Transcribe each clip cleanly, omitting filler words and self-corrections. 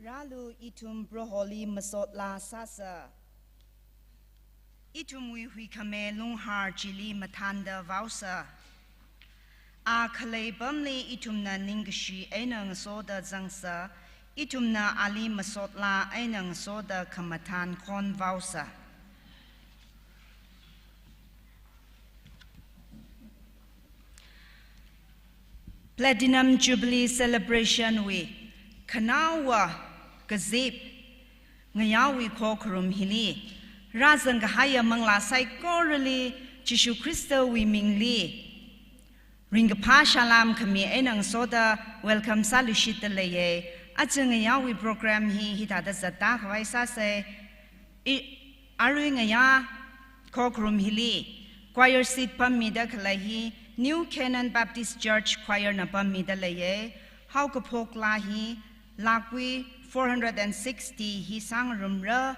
Ralu itum broholi masot la sasa. Itum hui kame lunghar jili matanda vausa. A kale bamli itum na ningashi enang soda zangsa. Itum na ali masot la enang soda kamatan kon vausa. Platinum Jubilee Celebration Week. Kanawa Gazip Ngayawi Kokrum Hili Razan Gahaya Mangla Saikorali Jishu Christo Wimingli Ringapa Shalam Kami Enang Soda Welcome Salushita Leye Ngayawi program Hitada Zata Vaisa Se Ngaya Kokrum Hili Choir seat Pamida Kalahi New Canaan Baptist Church Choir Napamida Leye Haukapok Lahi Lakwi 460 hi sang rumra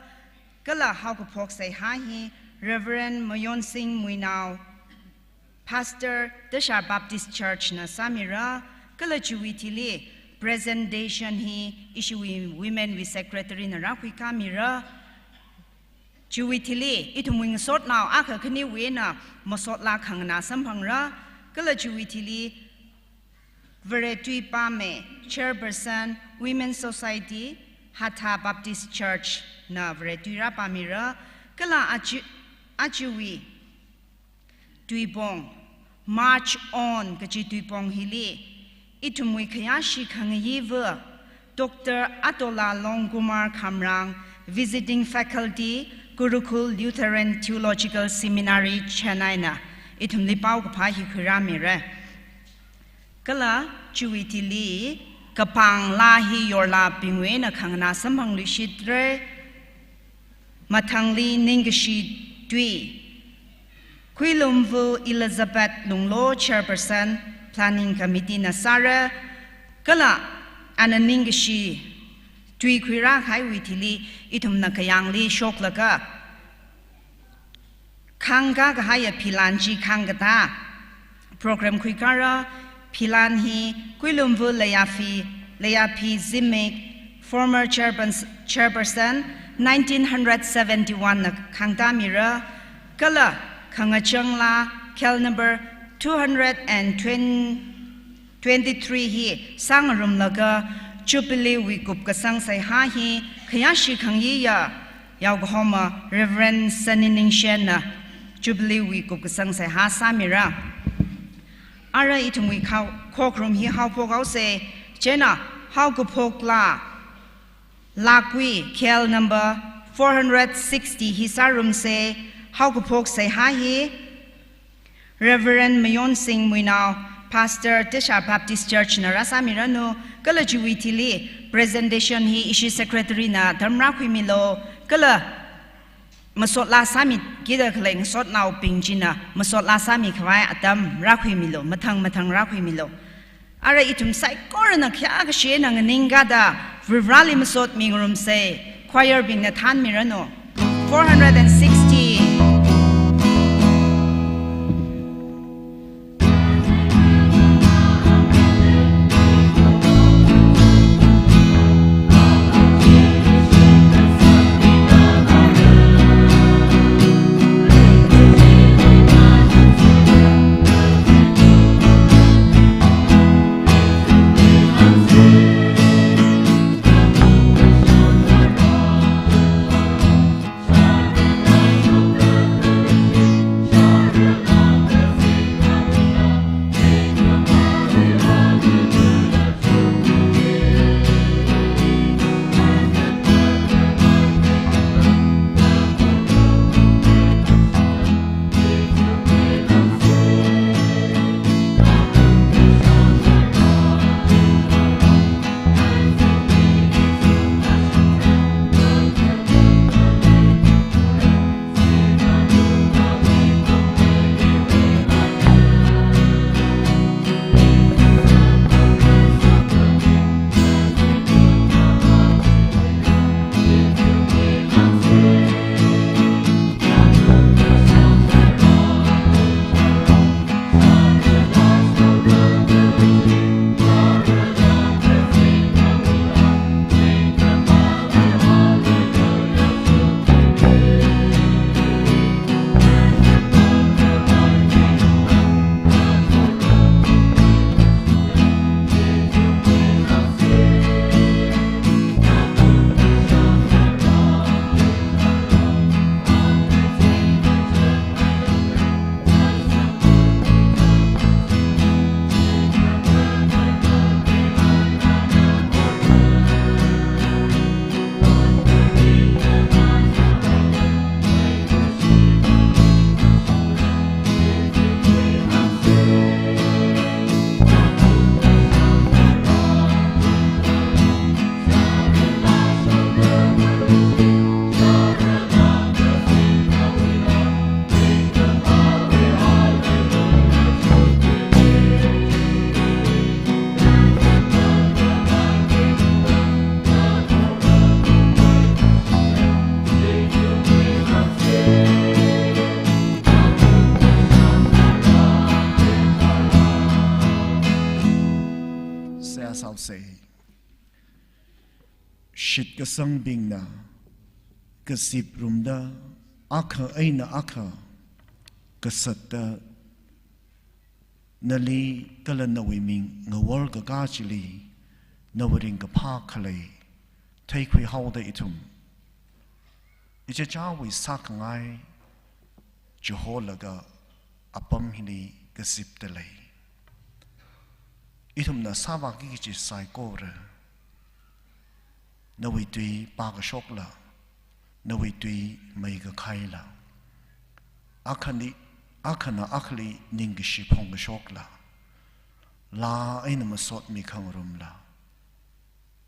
kala haukapok say hi Reverend Moyon Singh Muinao Pastor Desha Baptist Church na Samira kala chuwitili presentation hi issuing women with secretary na rakwi kamira chuwitili itumwing sort now aka kani wena mosot la khangna sampangra kala chuwitili Veretui Pame, Chairperson, Women's Society, Hatha Baptist Church, na Veretui Rapamira, Kala Achiwi, Tuibong, March on, Kachi Tuibong Hili, Itumwi Kayashi Kangayiva, Dr. Atola Longkumar Kamrang, Visiting Faculty, Gurukul Lutheran Theological Seminary, Chennai, Itumli Pau Kapahi Kuramire. Kala chuitili kapang lahi yorla pingwe na khangna samhang lishitre mathangli ningashi dwi Quilumvu Elizabeth Lunglo Chairperson Planning Committee na Sara Kala ananingashi dwi kwira khai witili itum na kayangli shoklaka khanga gahaya philanji khangata program kwikara Pilan hi Quilumvu Layapi Zimik, former chairperson, 1971 na Kangdamira, Kala Kangachangla, Kel number 223 hi Sangarum Laga, Jubilee Wikup Kasang Sai Ha hi Kayashi Kangiya, Yaugahoma, Reverend Sanining Shena, Jubilee Wikup Kasang Sai Ha Samira. Ara itumwi kokrum hi how pok say Jenna how pok la Lakwi Kel number 460 hisarum say how pok say hi Reverend Mayon Singh Muinao Pastor Desha Baptist Church na Rasamirano Kala Juwitili presentation hi ishi secretary na Dhamrakwi Milo Kala Masot la sami gida kaleng sot now pingjina masot la sami kwai atam rakwi milo matang rakwi milo ara itum sai korna kya ka she nang ningada vivrali masot mingrum say choir bing na than mirano 460 sao se shit ka sang bing na ka sip rum da akha aina akha ka satta nali kala na wiming ngawar ka ka chili nawaring ka pa khalai thai khui hau da itum icha cha wi sak ngai Jehola apam hini kasip telai. Itum na sawa ki sai kore. Na wi tui pa ka shok la. Na wi tui mai ka khai la. Akana akli ning shi pong ka shok la. La aina masot mi kang rum la.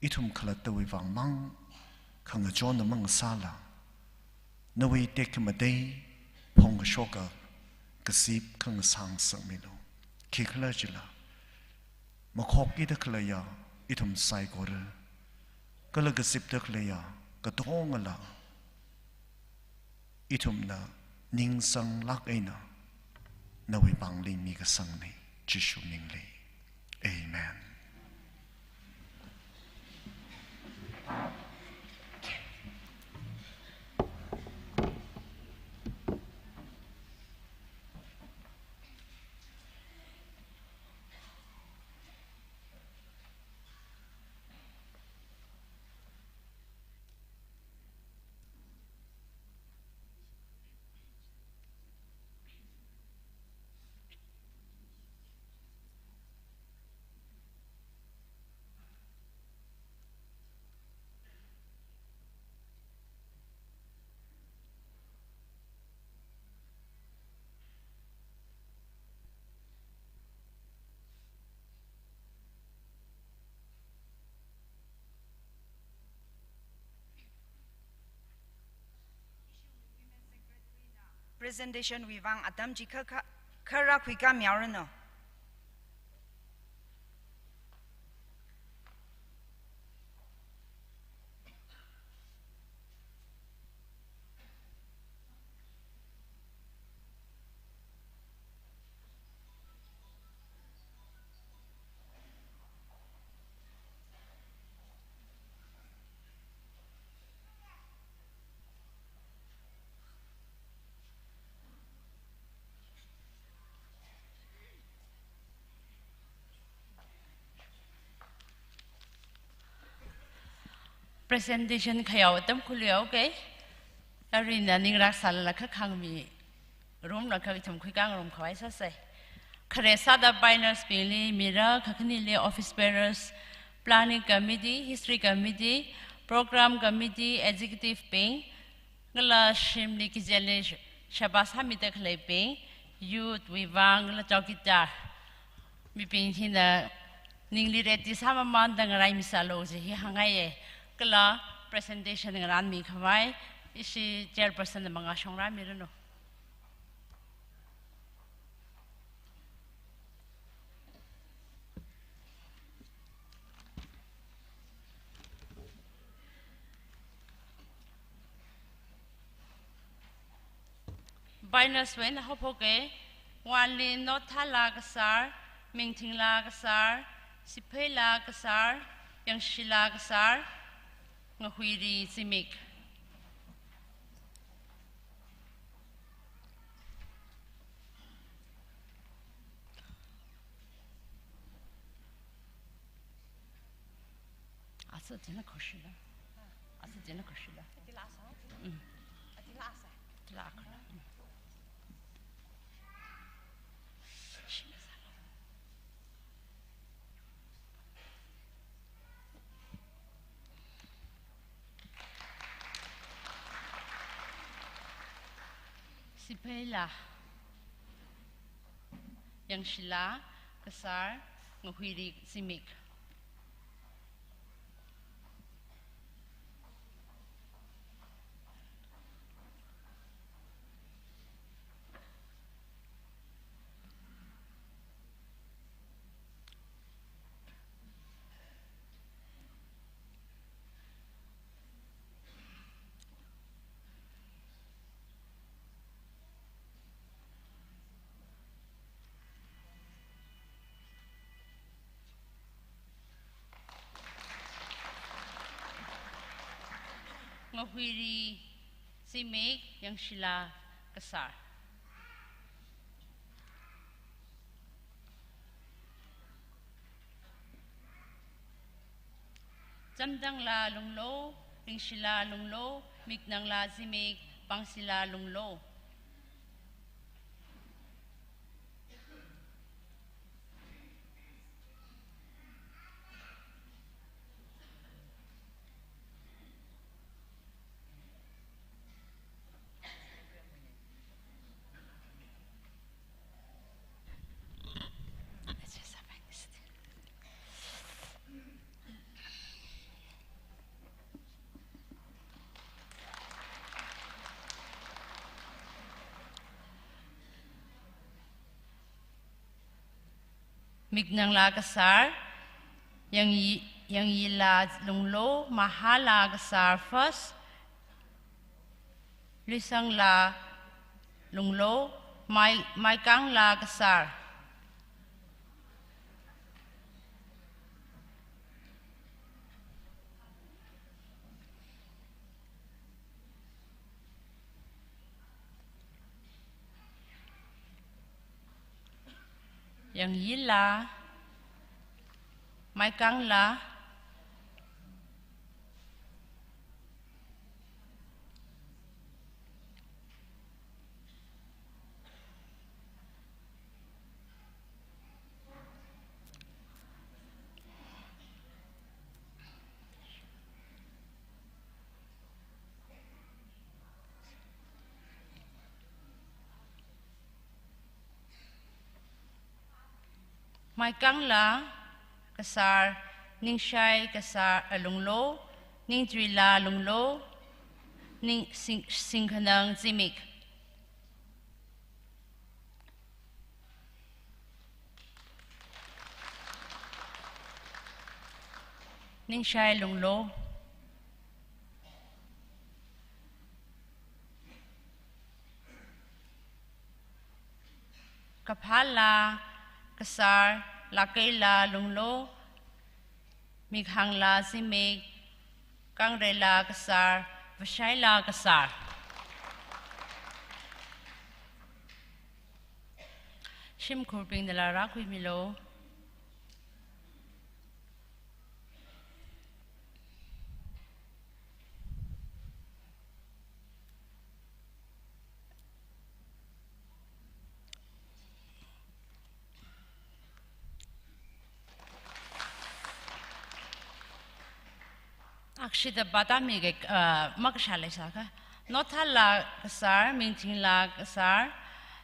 Itum kala tawi wang mang kang jon na mang sala. Na wi tek ma day pong ka shoka kasip kang sang sang milo kikla jila makhok ida klaya itum sai gore kala kasip da klaya katongala itum na ning sang lak aina na wi pangli mi ka sang ni jishu ningli amen. Presentation wivang atam ji khara khwika miaurno presentation khayaw tam khulyaw ke arina ningra sal la kha khangmi room la kha thum khikang room khawai sa se khare sada biners pili mira khakhni le office bearers planning committee history committee program committee executive ping ngala shimli ki jele shabas hamite khlai ping youth wivang la chokita mi ping hina ningli reti sama man dang rai misalo je hi hangai kala presentation ngaran mi khawai isi chairperson manga shongra mirano biners wen hopoke wanli nothala kasar mingthingla kasar siphela kasar yangshila kasar ngahuiri simik asa jena khoshila atilasa tilaka Sipela yang shila kasar ngahuiri simik Ngahwiri Zimig yang Sheila Kasar. Jamdang la lunglo, ring Sheila lunglo, Mignang la Zimig, pang sila lunglo. Mignang la Kasar, yang yila lunglo, mahala Kasar first, Lisang la lunglo, Maikang la Kasar. Yang yila, Maikang la, Maikang la Kasar, Ning Shai Kasar lunglo, Ning Drila lunglo, Ning Singkanang Zimig. Ning Shai lunglo, Kaphala Kasar, Lakela lunglo, Mighang la Zimig, Kangre la Kasar, Vashai la Kasar. Shim Kurping de la Rakwi Milo. Akshita Badamig Makshale Saka. Notala Kasar, Minting la Kasar,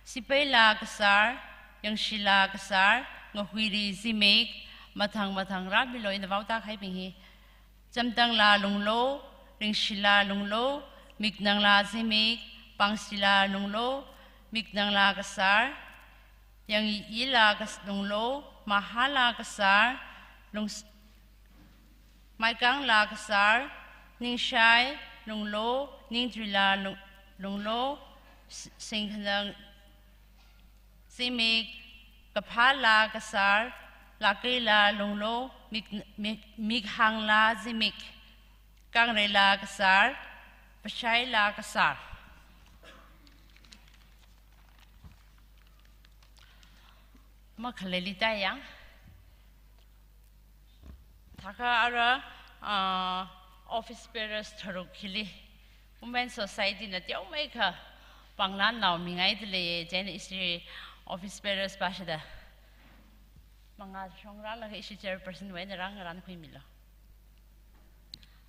Sipay la Kasar, Yang Sheila Kasar, Ngahwiri Zimig, Matang Rabilo in the Vauta Haipingi. Jamdang la lunglo, Ring Sheila lunglo, Mignang la Zimig, Pang Sila lunglo, Mignang la Kasar, Yang Yila lunglo, Mahala Kasar, Maikang la Kasar, Ning Shai lunglo, Ning Drila lunglo, Singkanang Zimig, Kaphala Kasar, Lakela lunglo, Mighang la Zimig, Kangre la Kasar, Vashai la Kasar. Makalelita yang Taka ara office bearers Tarukili, Women's Society na tiyaw may ka panglan na umingay dili jen isi office bearers pa siya da. Mga siyongra lang isi chairperson way na ran ko imilo.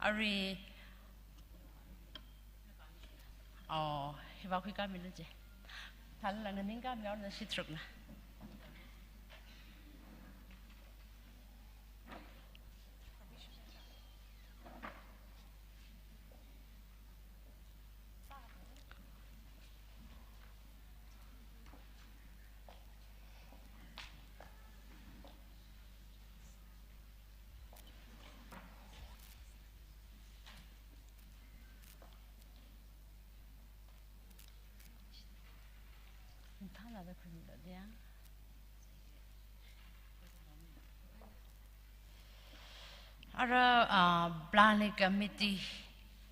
Ari hiba ko kami lo je. Tal lang ning kami na si truk na. Ara planning committee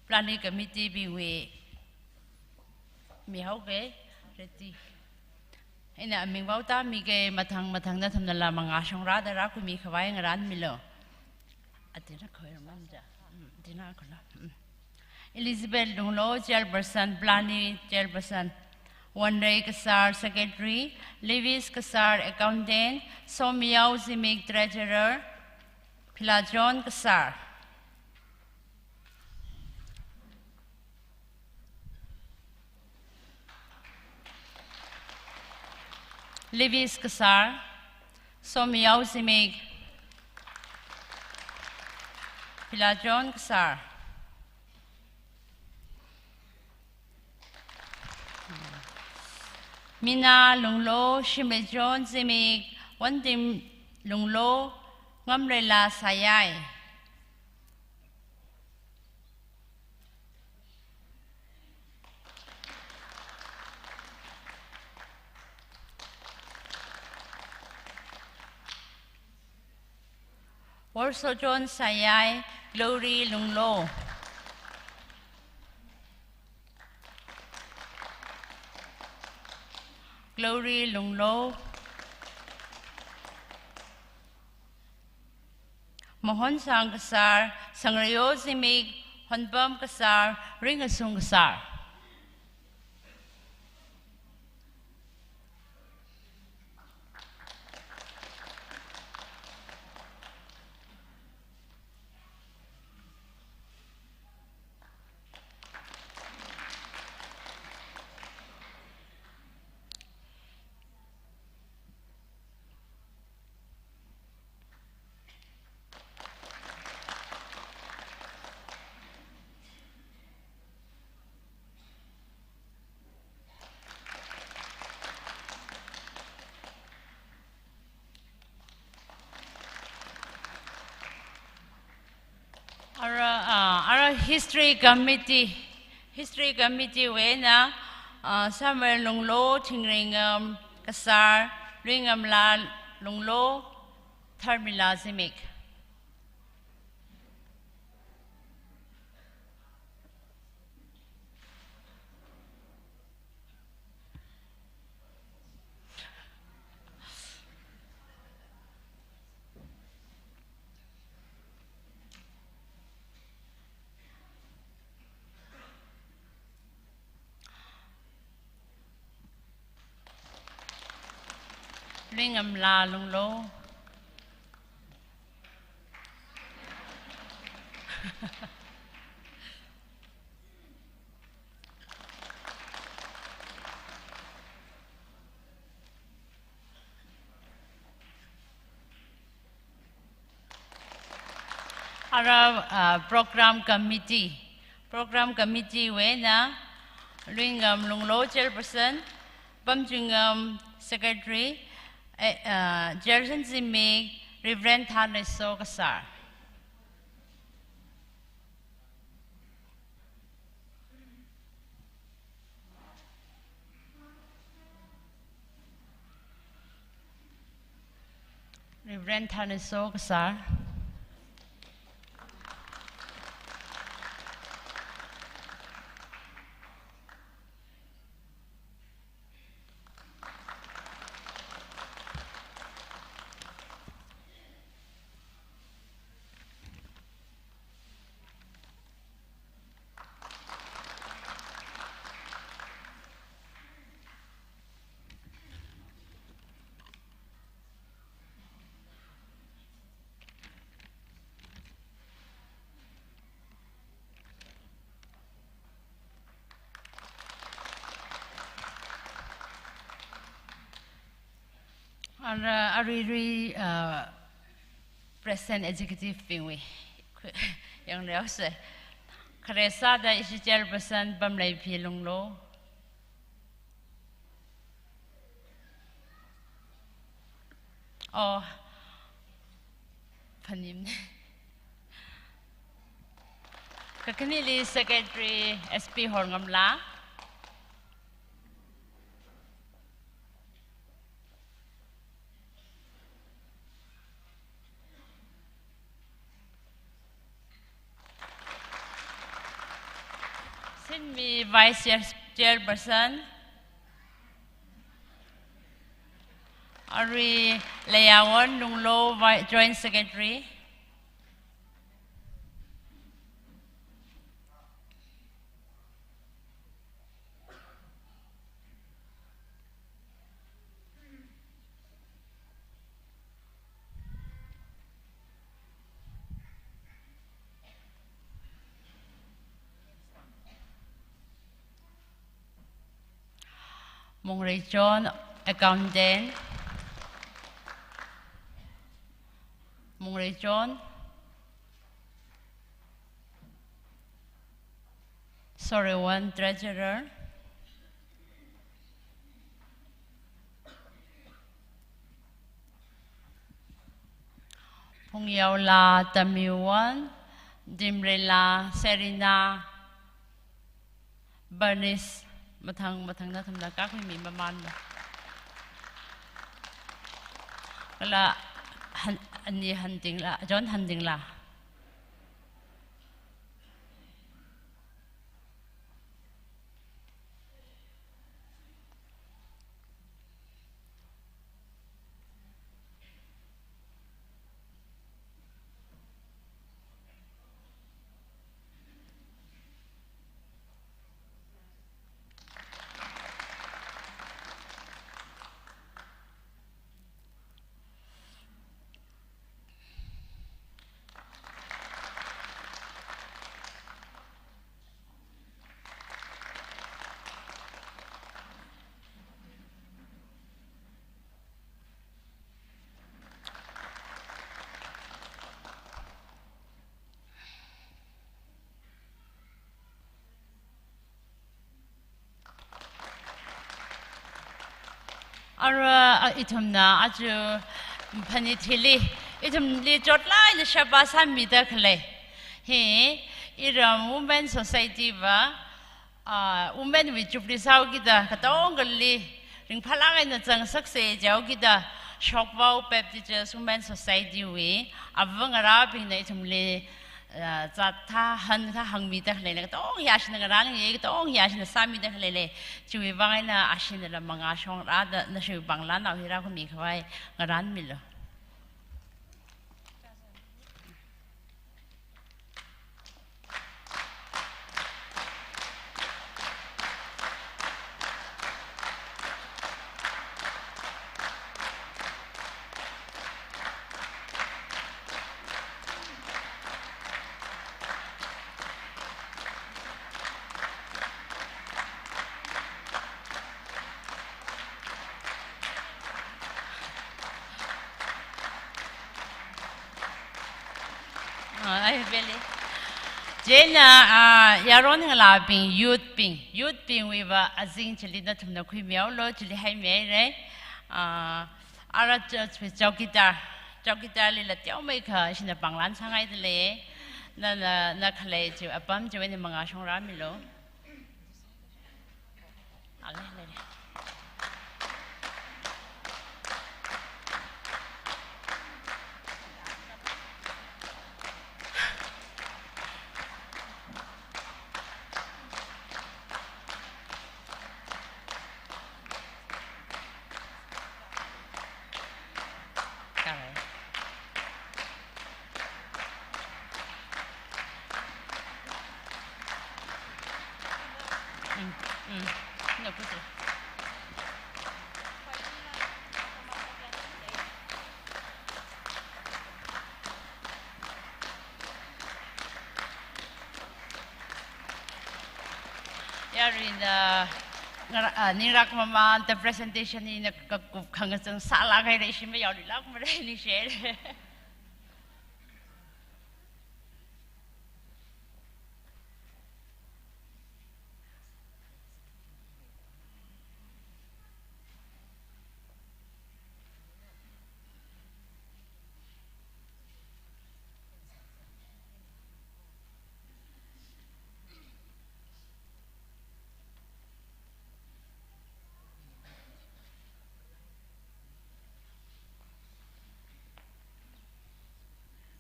planning committee be we mi hau ke reti ina ming bauta mi ke mathang na tham na la manga shong ra da ra ku mi khawai ngaran mi lo atina khoi mam ja dina khala Elizabeth Lunglo chairperson planning chairperson Wanray Kasar secretary Lewis Kasar accountant Somyao Zimik treasurer Pila John Kasar Lewis Kasar, Somyao Zimig, Pila John Kasar, Mina Lunglo, Shime John Zimig, Wandim Lunglo, Ngamrela Sayai. Warso John Sayai, Glory Lunglo. Glory Lunglo. Mohon Sang Kasar, Sangrayo Zimig, Honbam Kasar, Ringasung Kasar. Our history committee we na Samuel Lunglo Tingringam Kasar Ringam La Lunglo Tharmila Zimik. Ringam La Lunglo. Our program committee we na Ringam Lunglo chairperson, Bamjungam secretary, Jerson Zimig, Reverend Thaneso Kasar. Reverend Thaneso Kasar. Ariri President Executive Pingwi yang liao se Karesa da isi chairperson Bamlai Phi Lunglo oh panim Kakanili Secretary SP Horngamla mi Vice Chairperson Ari Layawan Nunglo Joint Secretary Mong Ray John Accountant Mong Ray John Sorry One Treasurer Pong Yao La Tamiwan Dimrela Serena Bernice Mathang na thumda ka khui mi maman ba kala ani handing la John handing la Ara itumna aju panithili itum li jotla in shabasa mida khle he ira women society ba women with juprisau gida katong gali ring phalang in jang sakse jaw gida shokbau baptist women society we avangara bin itum le Zata Han Hangmita Lene, oh, Yashin and Rani, oh, Yashin, Samida Lele, Chivivana, Ashin, the Mangashon, other Nashu Banglana, Hirakumikawai, Garan Miller. Jena yaron la bing youth bing we were azing chili na tumna kui miao lo chili hai me re ara church with jokita li la tiao mai kha sina banglan sangai de le na khale chu apam chu ni manga shong ra mi lo ale le Nirak mama the presentation in a kangasang sala kay Rishima Yodilak Marelli share.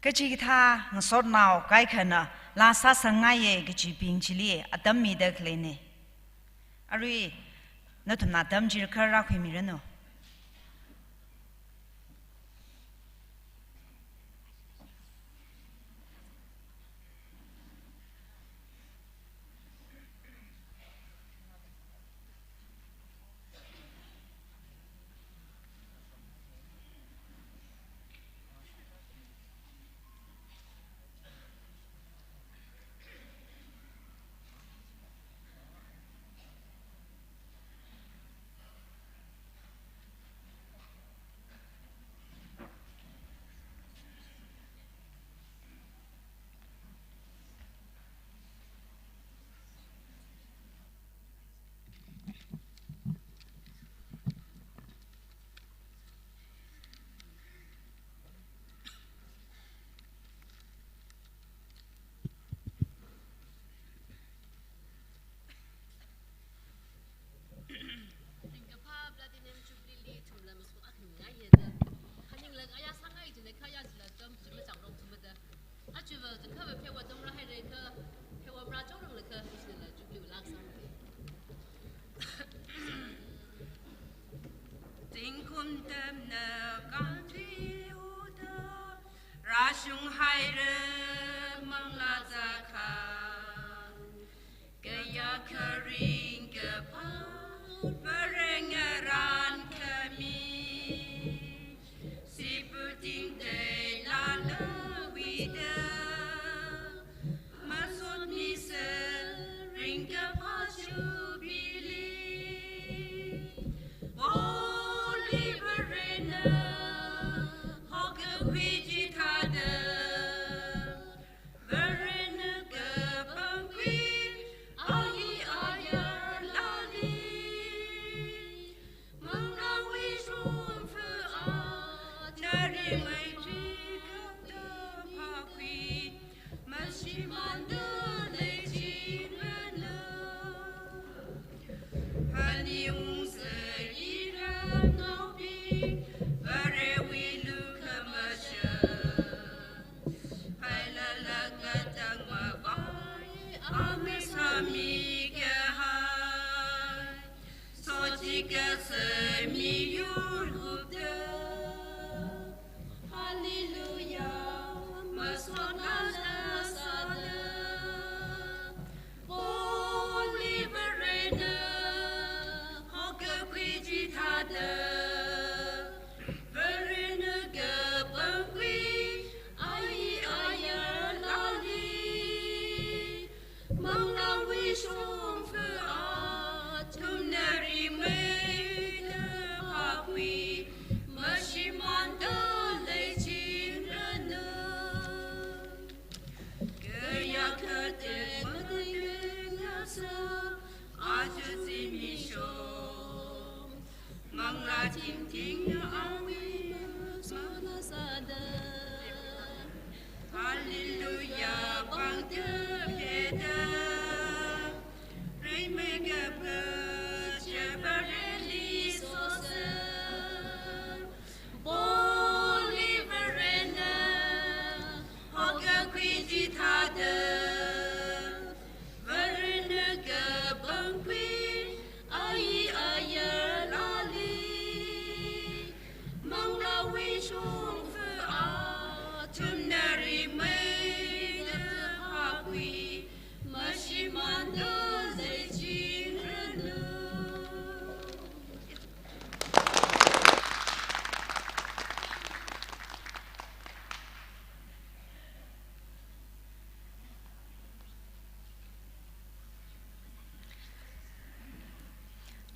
cái chi tha sốt nào cái khẩn à la sa sangaye gichi pingchili adam mi da klene arui na tum na dam jir khara khwimirano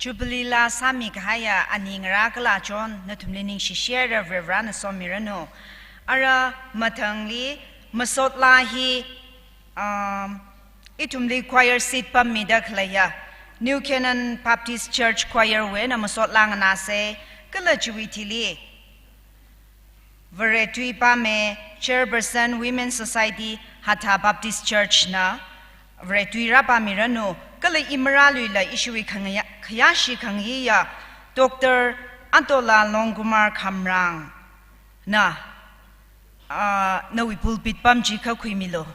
Jubilee la sami kaya aning rakala John na tumlining shishera Reverend Somirano ara matangli masot lahi itumli choir seat pamida khlaya New Canaan Baptist Church choir we na masot lang na se kala juwitili Veretui pame chairperson Women's Society Hatha Baptist Church na Veretui rapa mirano kala imralu la ishui khayashi khangya Dr. Antola Longkumar Khamrang na na we pulpit pamji kha khuimilo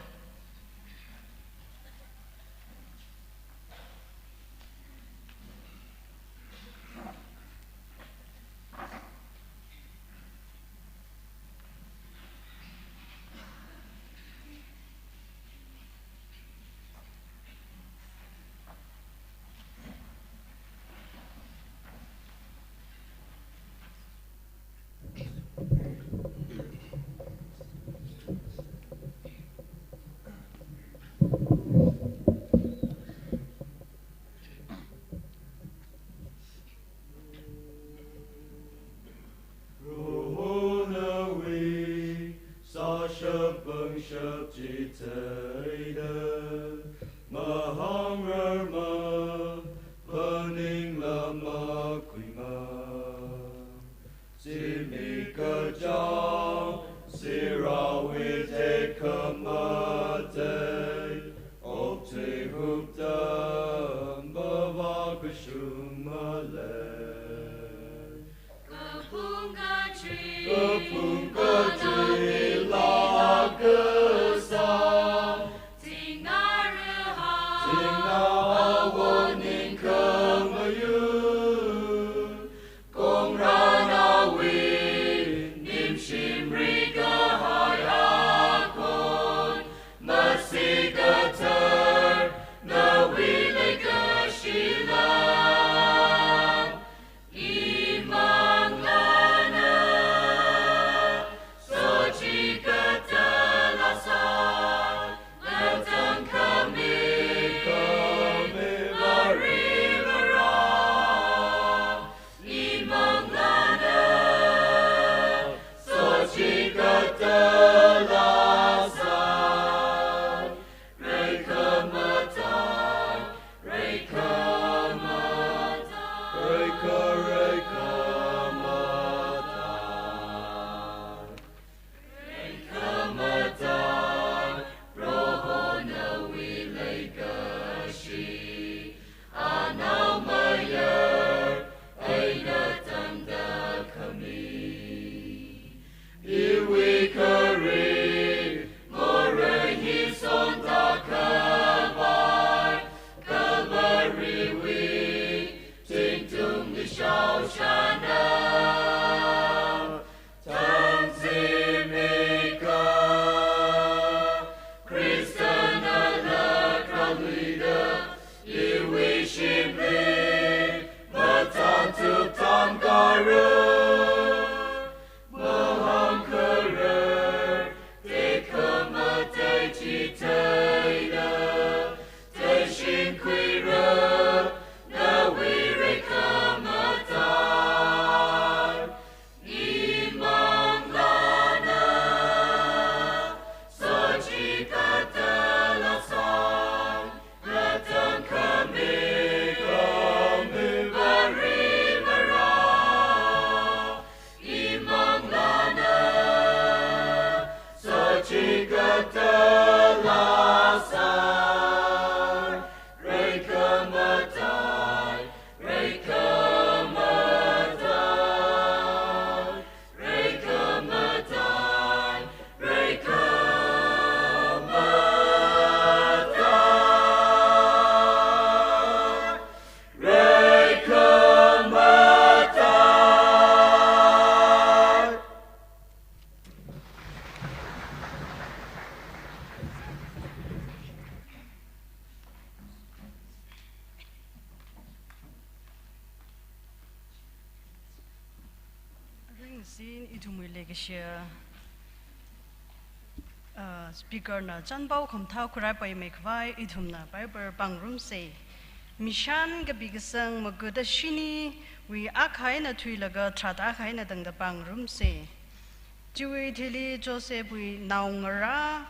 worship Jitayda, Mahanger Ma, Paning Lama Kuima, Simika Jam, Sirawite Kamate, Opte Hupta, Bavakushumale. Kapunga Tree, Lagasa, Tingna Awaning Kamayun, Kongrana Win, Nimshim Riga Hayakon, Masigatar, Nawilega Shila. Speaker na chanbao khomthau khurai pai mekhwai idhumna Bible pangrum se Mishan gabigasang maguda shini we akhai na thuilaga thata khai na dangda pangrum se Jiwi thili Joseph we naungara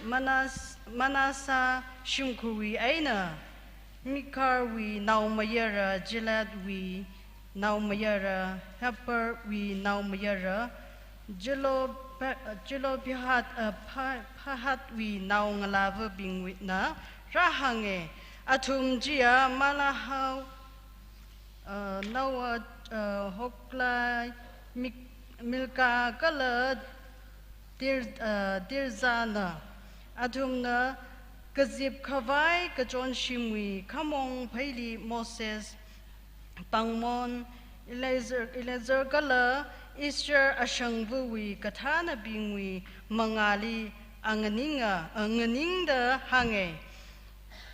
manasa shungku we aina Mikar we naumayara Jilad we naumayara Happer we naumayara Jilo bihat pahat we naung lava bing witna rahange atum jia malahau nawa hokla milka kala dirzana atum na gazib kawai kajon shimwi kamong paili Moses pangmon Eleazar kala Easter ashangvuwi kathana bingwi mangali anganinga hange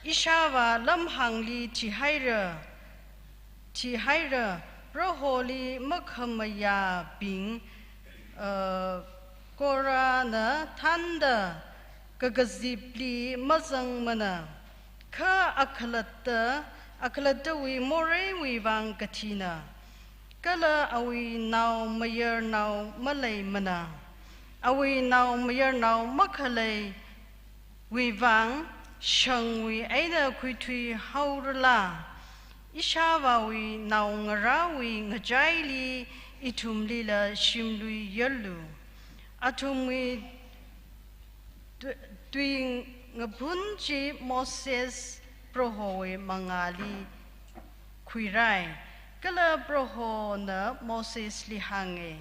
Ishawa lamhangli tihaira roholi makhamaya bing korana thanda kagazipli mazang mana ka akhalata wi more wi wang kathina Kala awi now mayer now malay mana awi nau mayer nau makhalei wi wang shang wi aida khui thui haurla ishawa wi nau ngara wi ngajaili itumli la shimlui yellu atumwi tui ngabunji Moses prohowe mangali khuirai kala proho na Moses lihange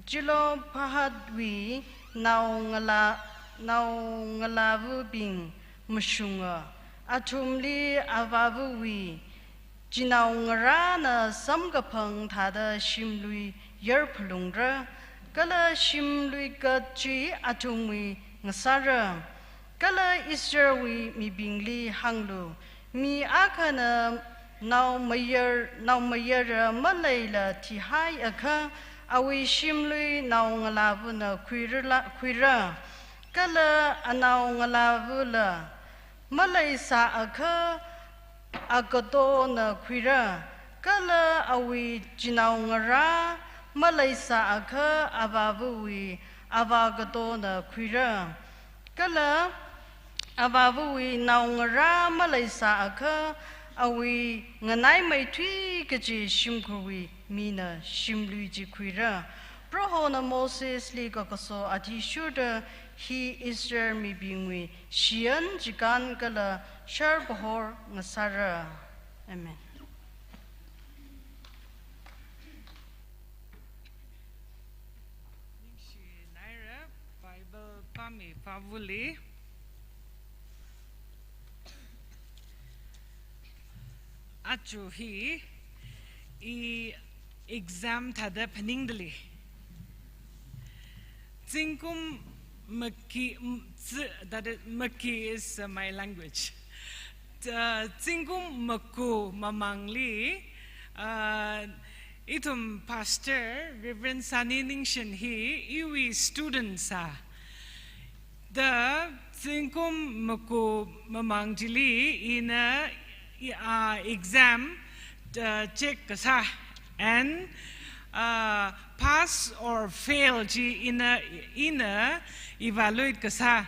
jilo pahadwi nau ngala bing mushunga atumli avavuwi jinau ngara na samgapang thada shimlui yerpulungra kala shimlui gachi atumwi ngasara kala Israeli mi bingli hanglu mi akana now mayer malayla tihai aka awi shimlui now ngalavuna kwira kala anau ngalavula malay sa aka agato na kwira kala awi jinaw ngara malay sa aka ababuwi abagato na kwira kala ababuwi naw ngara malay sa aka awi nganay may tui kaji shimkuwi mina shimlui ji kwira proho na Moses li kakaso ati shuda hi Israel mi bingwi shian jikan kala shar bahor ngasara amen. Naira Bible pami pavuli achu hi I exam thada paningdali Zinkum Maki that is Maki is my language. Zinkum Maku Mamangli itum pastor Reverend Sani Ningshan hi iwi students the Zinkum Maku Mamangjili in a exam check kasa and pass or fail ji in a evaluate kasa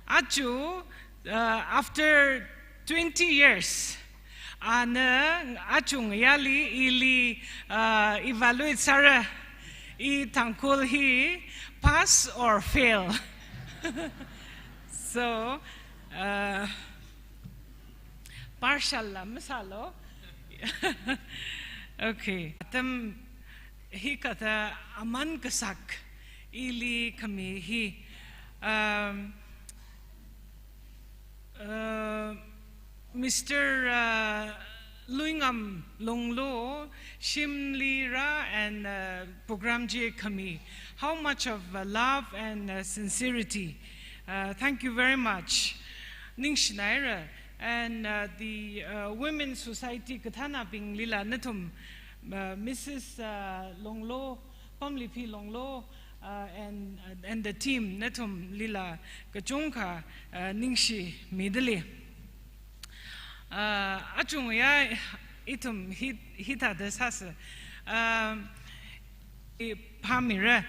achu after 20 years achung yali ili evaluate sara I thankul hi pass or fail so partial misalo okay tam hi kata aman kasak ili kami hi Mr. Luingam Longlo Shimlira and program J kami how much of love and sincerity thank you very much Ning Shnaira and the Women's Society Katana Ping Lila Natum Mrs. Longlo, Pamlipi Longlo, and the team Natum Lila Kachonka Ningshi Midali. Achung ya itum hita desasa Pamira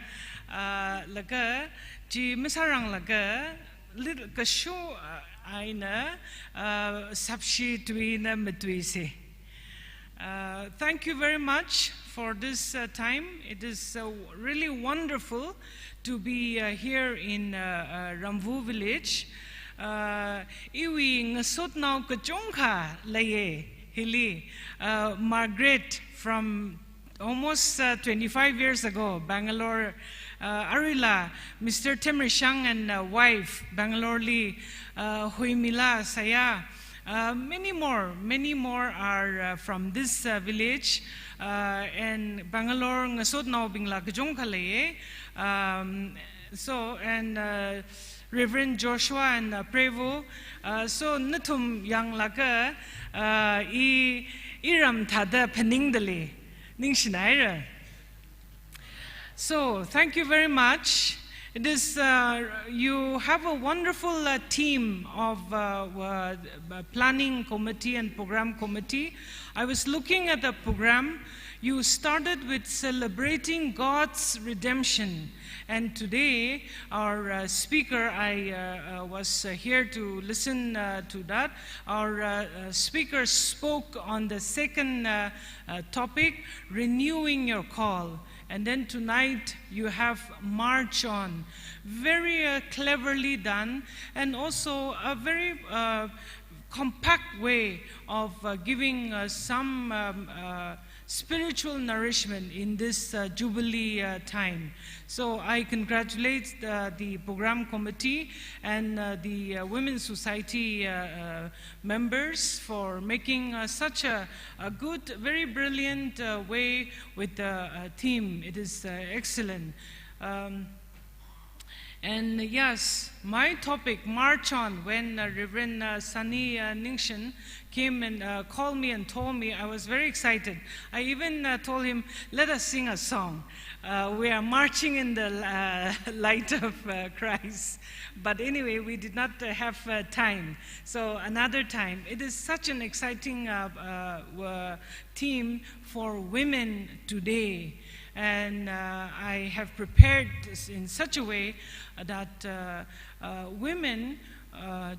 laga ji misarang laga little kashu aina sabshi tuina metwisi. Thank you very much for this time. It is really wonderful to be here in Ramvu village. Iwi ngasot now kachongka laye hili Margaret from almost 25 years ago, Bangalore. Arila, Mr. Temershang and wife, Bangalore Li, Huimila Saya. Many more are from this village. And Bangalore ngasot now bingla kajongkalaye. So and Reverend Joshua and Prevo. So natum yang laka iram thada peningdali ning shinaira. So, thank you very much. It is, you have a wonderful team of planning committee and program committee. I was looking at the program. You started with celebrating God's redemption. And today, our speaker, I was here to listen to that. Our speaker spoke on the second topic, renewing your call. And then tonight, you have March On. Very cleverly done, and also a very compact way of giving some spiritual nourishment in this Jubilee time. So I congratulate the program committee and the Women's Society members for making such a good, very brilliant way with the theme. It is excellent. And yes, my topic, March On, when Reverend Sunny Ningshan came and called me and told me, I was very excited. I even told him, let us sing a song. We are marching in the light of Christ. But anyway, we did not have time. So another time. It is such an exciting theme for women today. And I have prepared this in such a way that women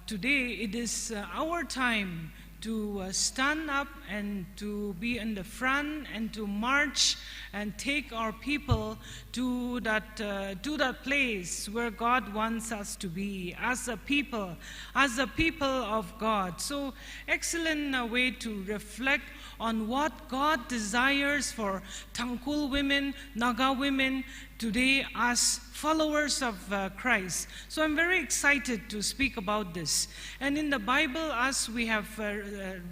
today, it is our time to stand up and to be in the front and to march and take our people to that place where God wants us to be as a people of God. So excellent way to reflect on what God desires for Tangkhul women, Naga women today as followers of Christ. So I'm very excited to speak about this. And in the Bible, as we have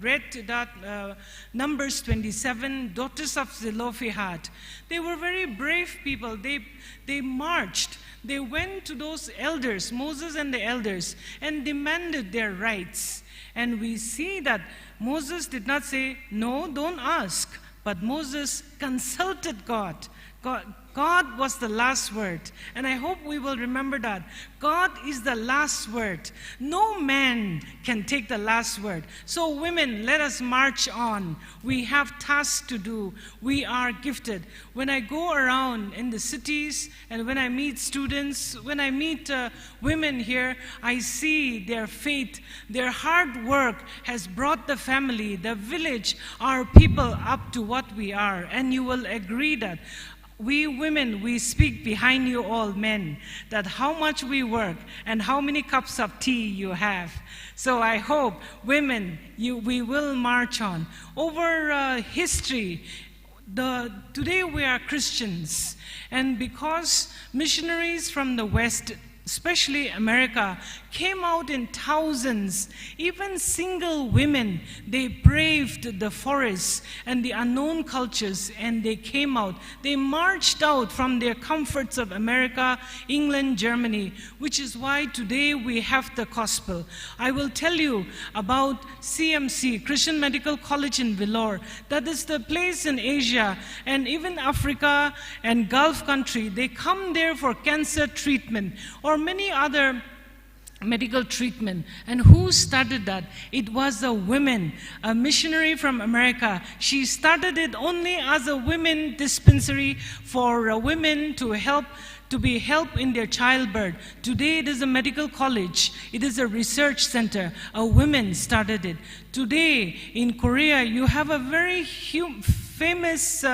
read that Numbers 27, daughters of Zelophehad, they were very brave people. They marched. They went to those elders, Moses and the elders, and demanded their rights. And we see that Moses did not say, no, don't ask. But Moses consulted God. God was the last word. And I hope we will remember that. God is the last word. No man can take the last word. So women, let us march on. We have tasks to do. We are gifted. When I go around in the cities and when I meet students, when I meet women here, I see their faith, their hard work has brought the family, the village, our people up to what we are. And you will agree that we women, we speak behind you all men, that how much we work and how many cups of tea you have. So I hope, women, we will march on. Over history, today we are Christians, and because missionaries from the West, especially America, came out in thousands. Even single women, they braved the forests and the unknown cultures, and they came out. They marched out from their comforts of America, England, Germany, which is why today we have the gospel. I will tell you about CMC, Christian Medical College in Vellore. That is the place in Asia and even Africa and Gulf country. They come there for cancer treatment or many other medical treatment. And who started that? It was a woman, a missionary from America. She started it only as a women dispensary for women to be helped in their childbirth. Today it is a medical college. It is a research center. A woman started it. Today in Korea, you have a very famous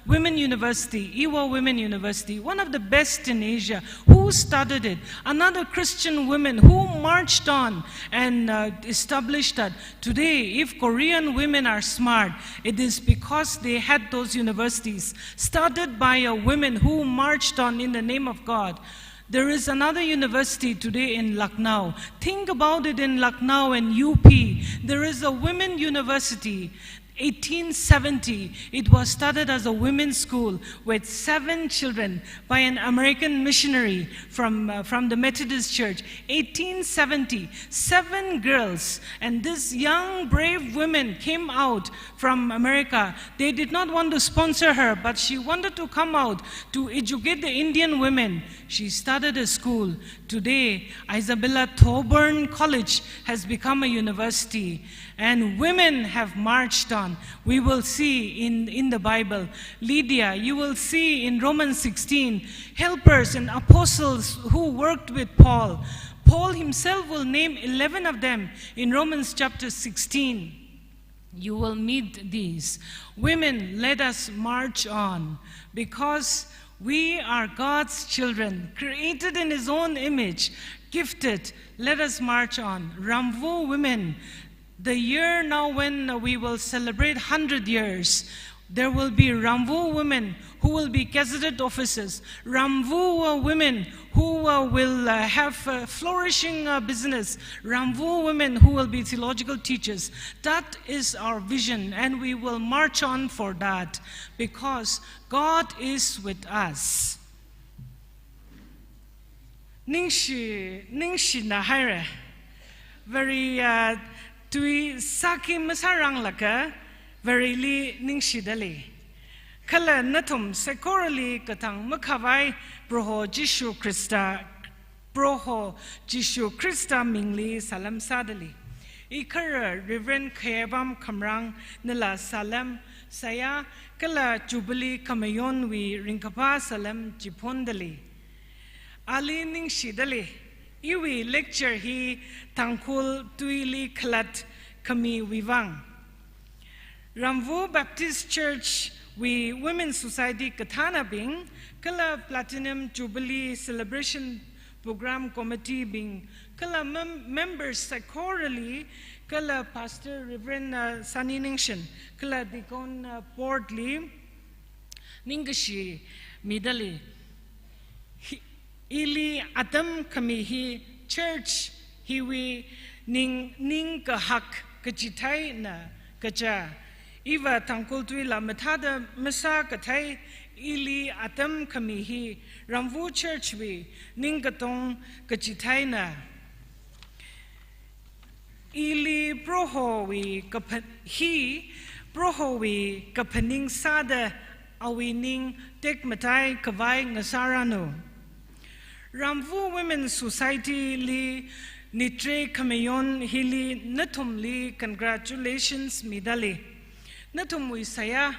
women university, Ewha Women University, one of the best in Asia. Who started it? Another Christian woman who marched on and established that. Today, if Korean women are smart, it is because they had those universities started by a woman who marched on in the name of God. There is another university today in Lucknow. Think about it in Lucknow and UP. There is a women university. 1870, it was started as a women's school with 7 children by an American missionary from the Methodist Church. 1870, 7 girls, and this young brave woman came out from America. They did not want to sponsor her, but she wanted to come out to educate the Indian women. She started a school. Today, Isabella Thoburn College has become a university, and women have marched on. on. We will see in the Bible. Lydia, you will see in Romans 16, helpers and apostles who worked with Paul. Paul himself will name 11 of them in Romans chapter 16. You will meet these. Women, let us march on, because we are God's children, created in His own image, gifted. Let us march on. Ramvu women, the year now when we will celebrate 100 years, there will be Ramvu women who will be gazetted officers, Ramvu women who will have flourishing business, Ramvu women who will be theological teachers. That is our vision, and we will march on for that, because God is with us. Ningshi na haire, very tui saki masarang laka, very li ningshi dali. Kala natum sekorali katang makavai broho Jishu Krista mingli salam sadali. Ikara Reverend Kayabam Kamrang nila salam saya kala Jubilee Kamayon wi ringkapa salam jipondali. Ali ningshi dali. Iwi lecture hi tangkul tuili klat kami wivang. Ramvu Baptist Church, we Women's Society Katana Bing, Kala Platinum Jubilee Celebration Program Committee Bing, Kala members Sakorali, Kala Pastor Reverend Sunny Ningshin, Kala Deacon Portly, Ningashi Midali, Ili Adam Kamihi Church, Hiwi Ning Kahak Kachitai na Kacha. Iva tangkul tui la matada masa katai ili atam kamihi Ramvu Church we ningatong kachitai na ili proho we kapaning sada awining tek matai kavai ngasarano. Ramvu Women's Society li nitre kamayon hili natum li congratulations midali. Natumui saya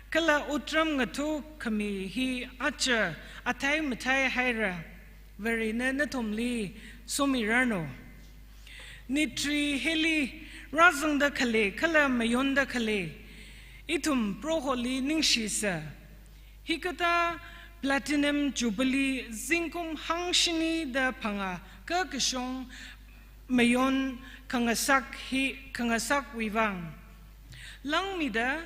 kala utram ngatu kami hi acha atai matai haira very natumli somirano nitri heli razanda kale kala mayonda kale itum proholi ningshisa hikata platinum jubilee zinkum hangshini da panga kakishong mayon kangasak wivang. Lang mida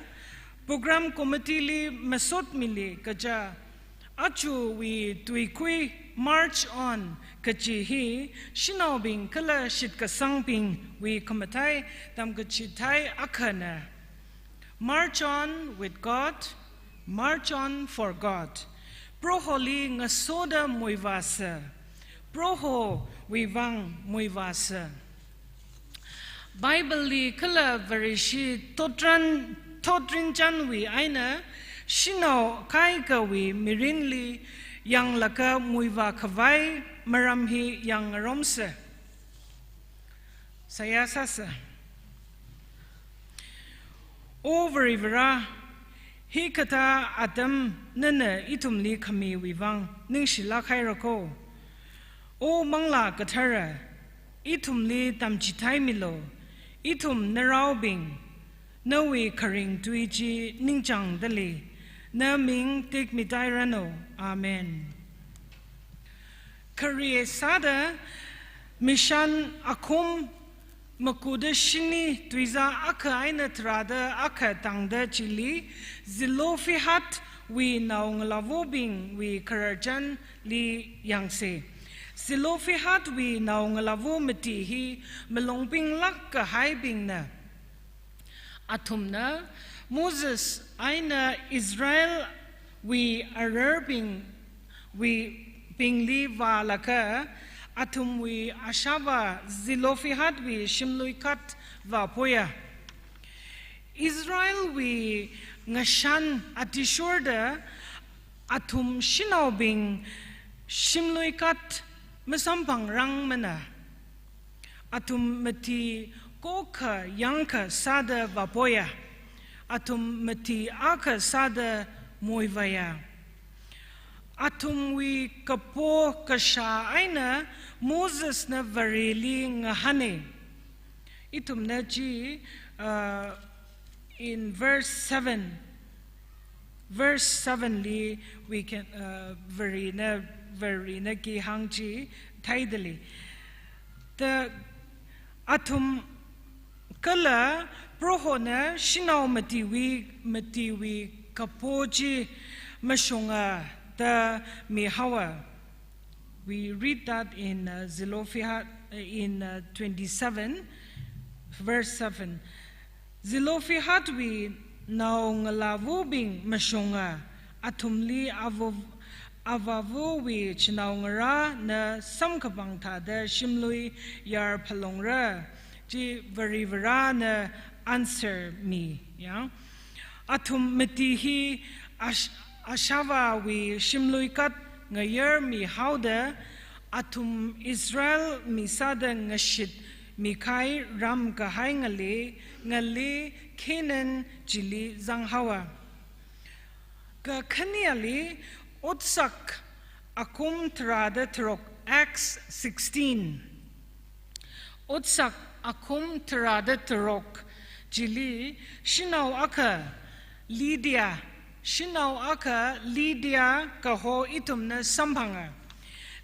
program committee li masot mili kaja achu we tuikui march on kachi hi shinobing kala shit kasangping we kamatai tam kachitai akhana. March on with God, march on for God. Proholi ngasoda muivasa, proho wivang muivasa. Bible li kala varishi totrin janwi aina shino kai kawi mirinli yang laka muiva kavai maramhi yang romse. Saya sasa. Overivera hi kata adam nana itumli kami wivang ningshila kairako. O mangla katara itumli tamchitai milo. Itum naraubing, nawi karing tuiji ningjang dali, na ming tik mitairano. Amen. Kariye sada mishan akum makuda shini tuiza aka aina trada aka tangda chili zilofihat we naung lavobing we karajan li yangse. Silofihat we naung lavo metihi melongping lak kahaibing na. Atumna Moses aina Israel we arabing we pingli valaka atum we ashava zilofihat we shimluikat vapoya. Israel we ngashan atishorda atum shinaubing shimluikat Masampang rang mana atum mati koka yanka sada vapoya atum mati aka sada moivaya. Atum we kapo kasha aina Moses na vareli ngahane. Itum na ji in verse 7 li we can verina ki hangji taidali. The atum kala prohona shinau matiwi kapoji mashunga the mihawa. We read that in Zelophehad in 27 verse 7. Zelophehad we now ngalavubing mashunga atumli avavu we chinaungara na samkabangta de shimlui yar palongra ji varivara na answer me. Yeah, atum metihi ashava we shimlui kat ngayer mi hauda atum Israel mi sada ngashit mi kai ram kahai ngale Canaan jili zanghawa ka khaniali utsak akum trada trok Acts 16 utsak akum trada trok jili shinau aka Lydia kaho itumna sambhanga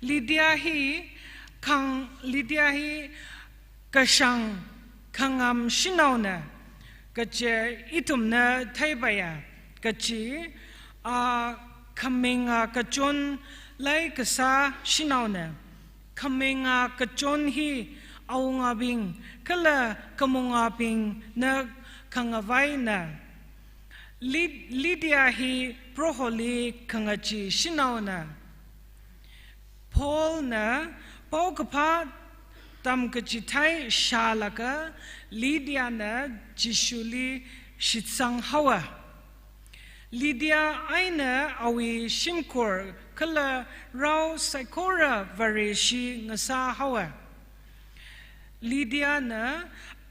Lydia hi kashang kangam shinauna kache itumna thaibaya kachi kamenga kachon lai kasa shinauna kamenga kachon hi aunga bing kala kamunga bing na kangavai na Lydia hi proholi kangachi shinauna Paul na paukapa tam kachitai shalaka Lydia na jishuli shitsang hawa Lydia aina awi shimkor kala rao saikora vareshi ngasa hawa Lydia na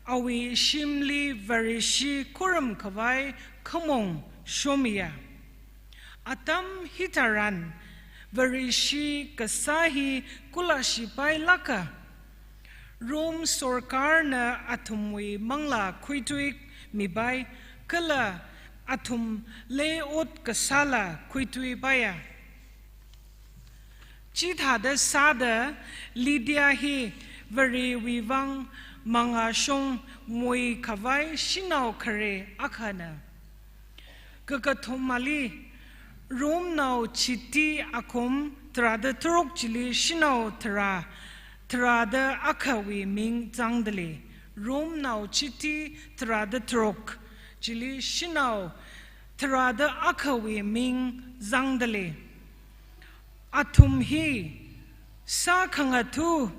awi shimli vareshi kuram kawai kamong shomia atam hitaran vareshi kasahi kulashipai laka Rome sorkar na atumwi mangla kuituik mibai kala atum leot kasala kuitui baya Chithada sada Lydia hi vari wivang mga shong mui kawai shinau kare akana kakathumali Rome nau chiti akum trada turok chili shinau trada akawi ming zangdali Rome nau chiti trada turok chili shinau trada akawi ming zangdali atum hi sa khangatu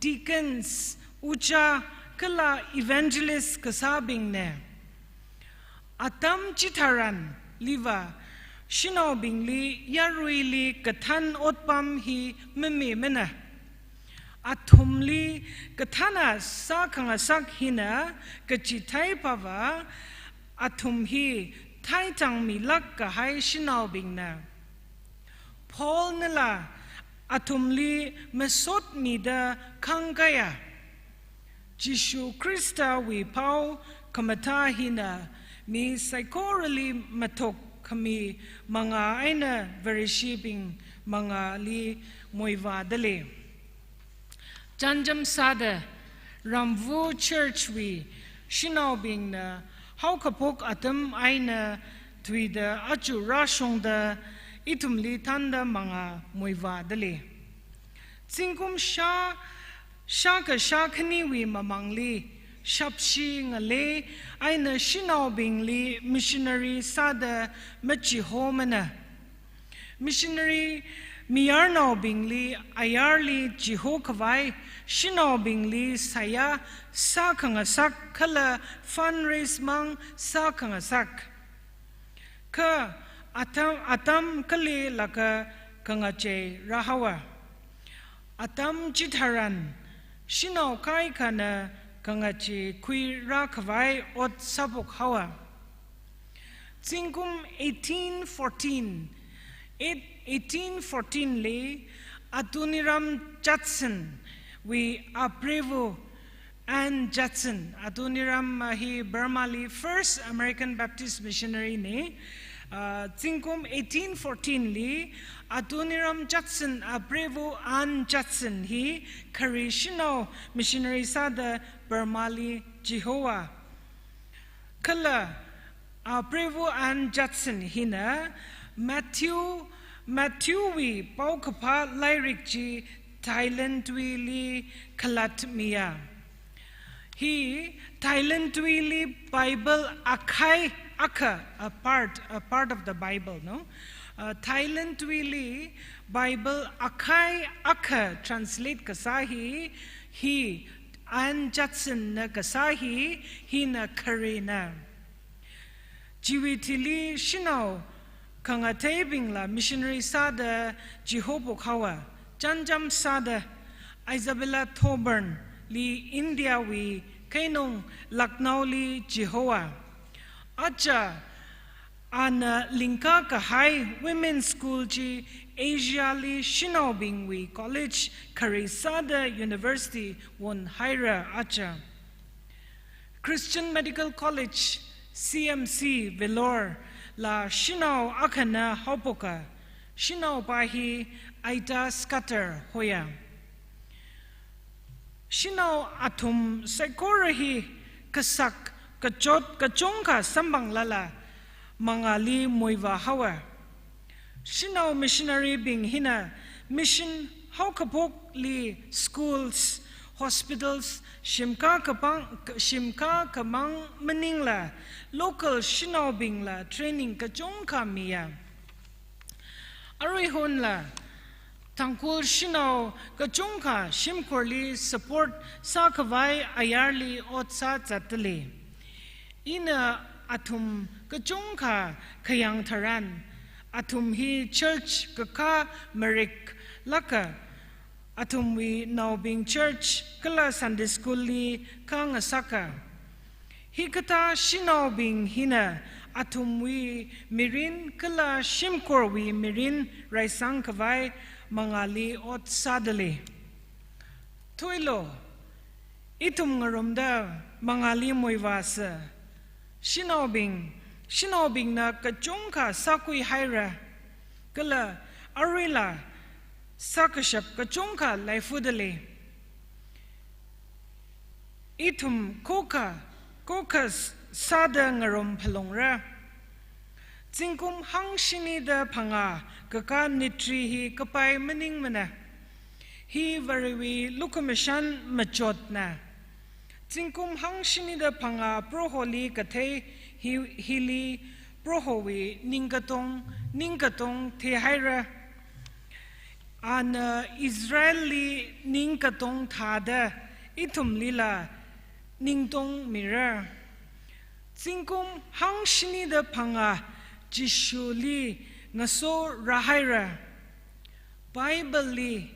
deacons ucha kala evangelist kasabing ne atam chitaran liva shinau bingli yaruili kathan otpam hi meme mena atumli kathana sa khangasak hina kachitai pava atum hi thai chang mi lak ka hai shinau bingna Paul nala atumli mesot mida kangaya Jishu Krista we pau kamata hina mi psychorally matok kami mga aina very shipping mga li moiva dale Janjam sada Ramvu church we shinau bing na how kapok atam aina tuida achu rashong da itumli tanda mga moiva dale Tsingkum Shaka shakani we mamangli shapshi ngale aina shinau bingli missionary sada machi homana missionary miyarnau bingli ayarli jihokavai shinau bingli saya sakangasak kala fundraise mang sakangasak ka atam kali laka kangache rahawa atam jitharan Shinau kai kana kangachi kui rakavai ot sabuk hawa Tsingkum 1814 le Adoniram Judson we Aprevo and Judson Adoniram he Burma li first American Baptist missionary ne Tsingkum 1814 li Adoniram Judson Aprevo and Judson he Karishino missionary sada Burma li Jehovah Kala Aprevo and Judson hina Matthew we paukapa lyric ji Thailand li kalat mia he Thailand li Bible akai aka a part of the Bible no Thailand li Bible akai aka translate kasahi he and Judson na kasahi hina karina jiwitili shinau Kangatay bingla missionary sada Jehovah Kawa Janjam sada Isabella Thoburn li India we Kainong Lucknow li Jehovah Acha ana Linka Kahai Women's School ji Asia li Shinobing we College Karisada University won Haira Acha Christian Medical College CMC Vellore La Shinau Akana Hopoka Shinau Bahi Aita Scatter Hoya Shinau Atum Sekorahi Kasak Kachot Kachonka Sambang Lala Mangali Moiva Hawa Shinau missionary Bing Hina Mission Haukapok Li Schools Hospitals Shimka Kamang Maningla local Shinau Bingla training Kajongka Mia Arihonla Tangkul Shinau Kajongka Shimkorli support Sakavai Ayarli Otsa Zatali Ina Atum Kajongka Kayang Taran Atum hi church Kaka Merik Laka Atum we now being church Kala Sunday School li Kang Asaka Hikata Shinau bing hina Atum we Mirin Kala Shimkor we Mirin Raisang Kavai Mangali Ot Sadali Tuilo Itum Ngarumda Mangali Moivasa Shinau bing na Kachungka Sakui Haira Kala Arila Sakashap Kachungka Laifudale Itum Kokas Sada Ngarum Palongra Tsingkum Hang Shini da Panga Kaka Nitri hi Kapai Maning Mana Hi Variwi Lukumishan Majotna Tsingkum Hang Shini da Panga Proholi Kate Hili Prohowi Ningatong Tehaira An Israeli Ningatong Tada Itum Lila Ningtong Mira Tsingkum Hang Shini da Panga Jishuli Ngaso Rahaira Bible li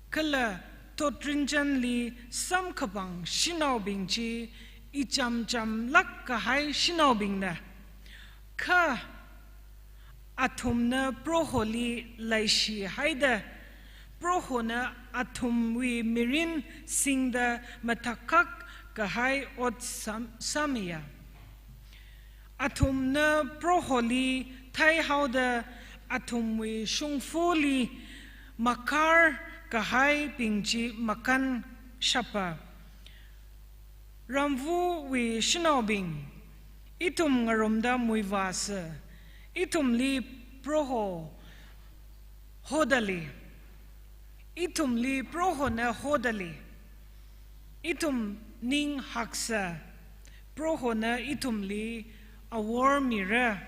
Kala Totrinjan li Samkabang Shinau Bingji Icham Lak Kahai Shinau Bingna Ka Atumna Proholi Laishi Haida Prohona Atumwi Mirin Singda Matakak Kahai Ot Samia Atumna Proholi Tai Hauda Atumwi Shungfuli Makar Kahai Bingji Makan Shapa Ramvu we Shinobing Itum Ngarumda Muivasa Itum li Proho Hodali Itum li Proho na Hodali Itum Ning Haksa Proho na Itum li Awar Mira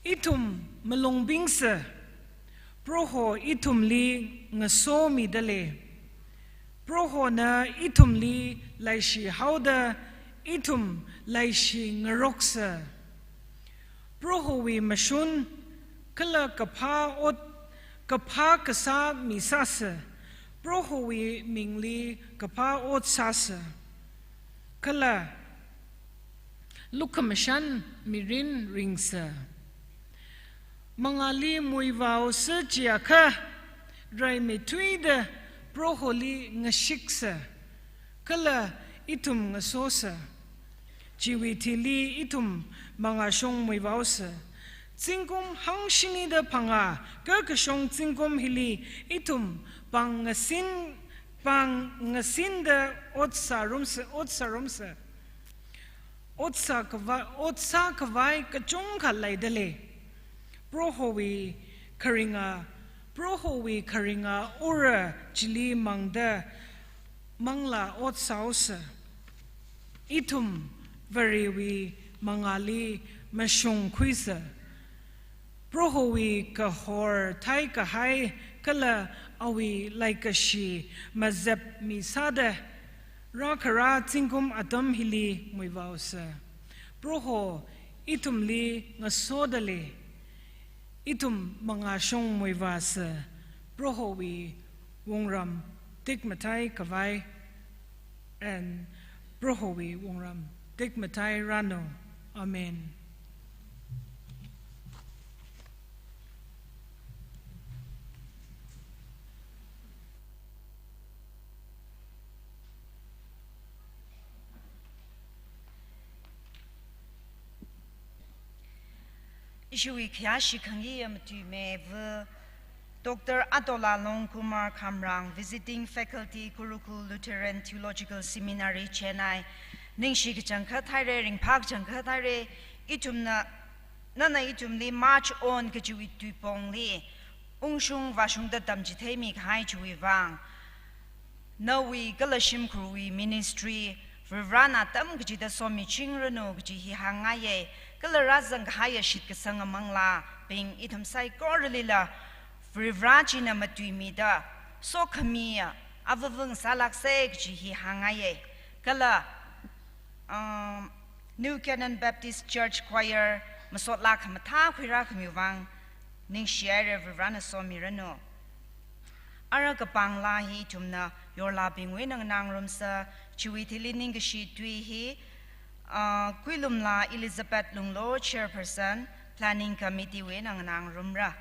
Itum Malongbingsa Proho Itum li Ngaso Midale Proho na Itum li Laishi Hauda Itum Laishi Ngaroksa Prohowi Mashun Kala Kapha Kasa Misasa Prohowi Mingli Kapha Ot Sasa Kala Lukamashan mirin ringsa. Mangali muivao serjiaka drai metuida proholi ngashiksa. Kala itum ngasosa. Jiwitili itum mangashong muivausa. Zingum hangshini da panga kakashong zingum hili itum pangasin da otsa rumsa. Otsa kawai kachong kalai dale. Prohowi karinga ura chili mangda mangla otsausa. Itum variwi mangali mashong kuisa. Prohowi kahor tai kahai kala awi laikashi mazep misada. Rakara tingum adam hili muivausa. Proho itum li ngasodale. Itum mangashong muivasa. Proho wi wongram tikmatai kavai. And proho wi wongram tikmatai rano. Amen. Ishui Kyashi Kangi Yamatu Mev Dr. Adola Long Kumar Kamrang, visiting faculty Kurukul Lutheran Theological Seminary, Chennai, Ningshi Janka Tire, Ring Park Janka Tire, Itumna Nana Itumli, March on Kajui Tupongli, Ungshung Vashung the Damjitemi Hai Chui Vang. No, we Galashim Krui Ministry, Vivrana Tamgita Somi Chingrano, Gji Hangaye. Kalarazang haya shit kasang amangla, being itum sai gorlila, Vrivrajina matuimida, so kamia, avavung salak seg he hangaye, Kala New Canaan Baptist Church Choir, Masotla Kamata, Quirakmuvang, Ning Share Vivrana so mirano. Arakapang lahi tumna, your lapping winang nangrumsa, Chuitili Ningashi Tui. Quilumla Elizabeth Lunglo, Chairperson, Planning Committee, Winang Nang Rumra.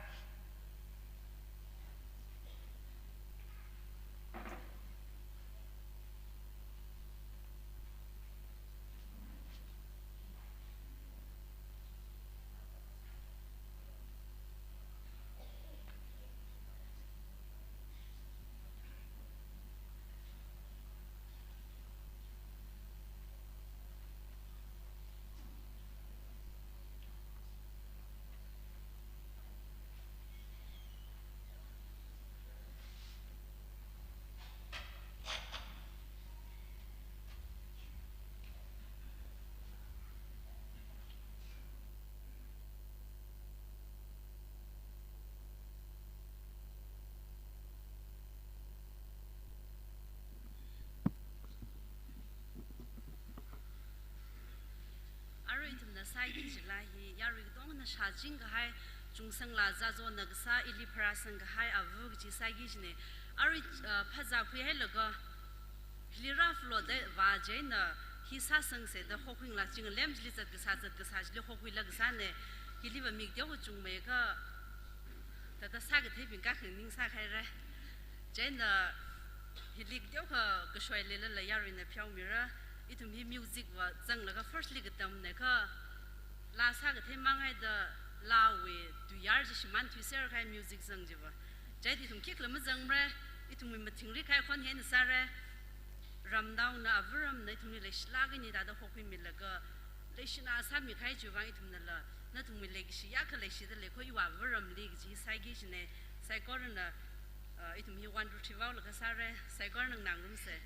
Saidi Jilahi, Yarik Dong Shajing Hai, Jungsang La Zazo Nagsa, Ili Prasang Hai, Avug Jisagijne, Ari Pazakwe Helaga, Hilira Flo de Vajena, Hisasang said the Hoking Laching Lems Lizard Gasat Gasaj, Hoki Lagsane, he live a Migdeo Jungmaker, that the Saga taping Gakin Sakare, Jena, he licked Yoka, Gashoy Lilla Yar in the Piao Mirror, it to me music was Zang like a first league at them, Neka. Last Saga Timanga the Lawi, 2 years, she meant to Sarah music Zangiva. Jaddy from Kiklam Zangre, it to me Matingrika on Hen Sarah, Ramdown, Averum, Natum Lagging it at the Hopi Millaga, Lashina Sami Kaiju, Vitamilla, not to me like Shiaka, the Lako, you are Verum League, Sagishne, Saigorna, it me want to Chival, Casare, Saigorn and Nangrumse.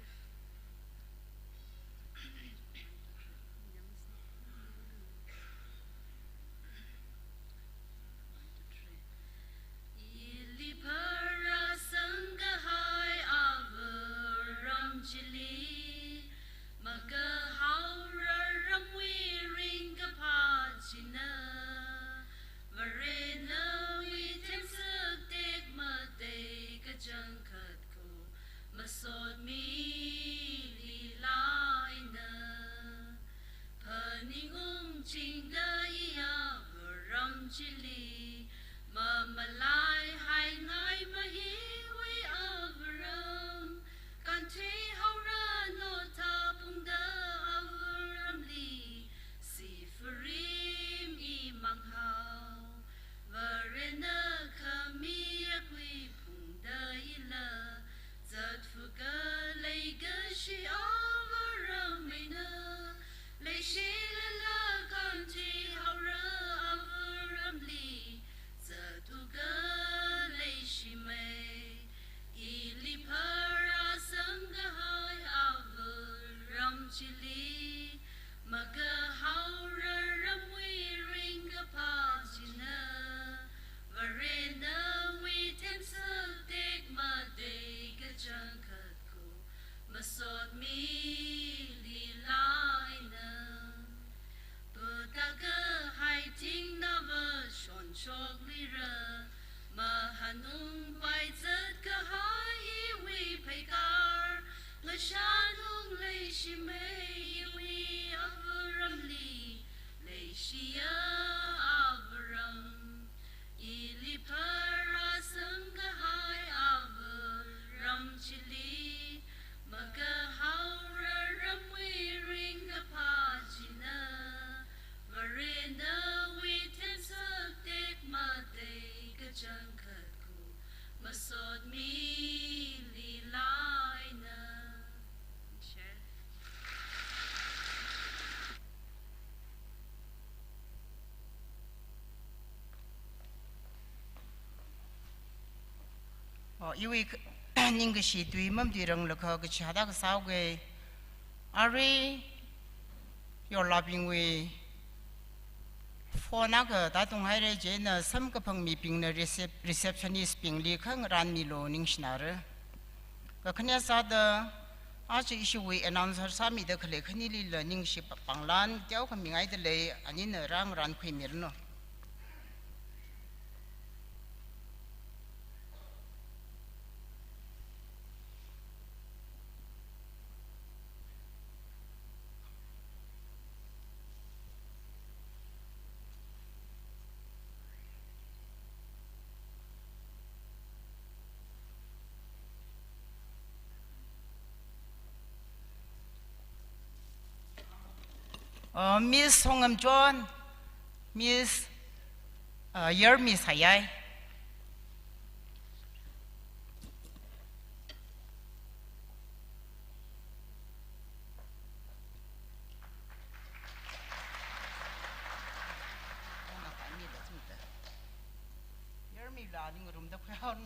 Masod me 因为宁个是对门的人了个个其他个少个，阿瑞要拉兵为。for 那个大东海的这呢，什么个朋友兵呢 receptionist 兵里看ran米罗宁是哪儿？个肯定啥的，而且一些为 announcer 啥米的可能肯定里了宁是帮兰，叫个名爱的嘞，安尼呢让ran亏米了。Miss Hongam John, Miss Yermi Sayai. Yermi lading room the crowd.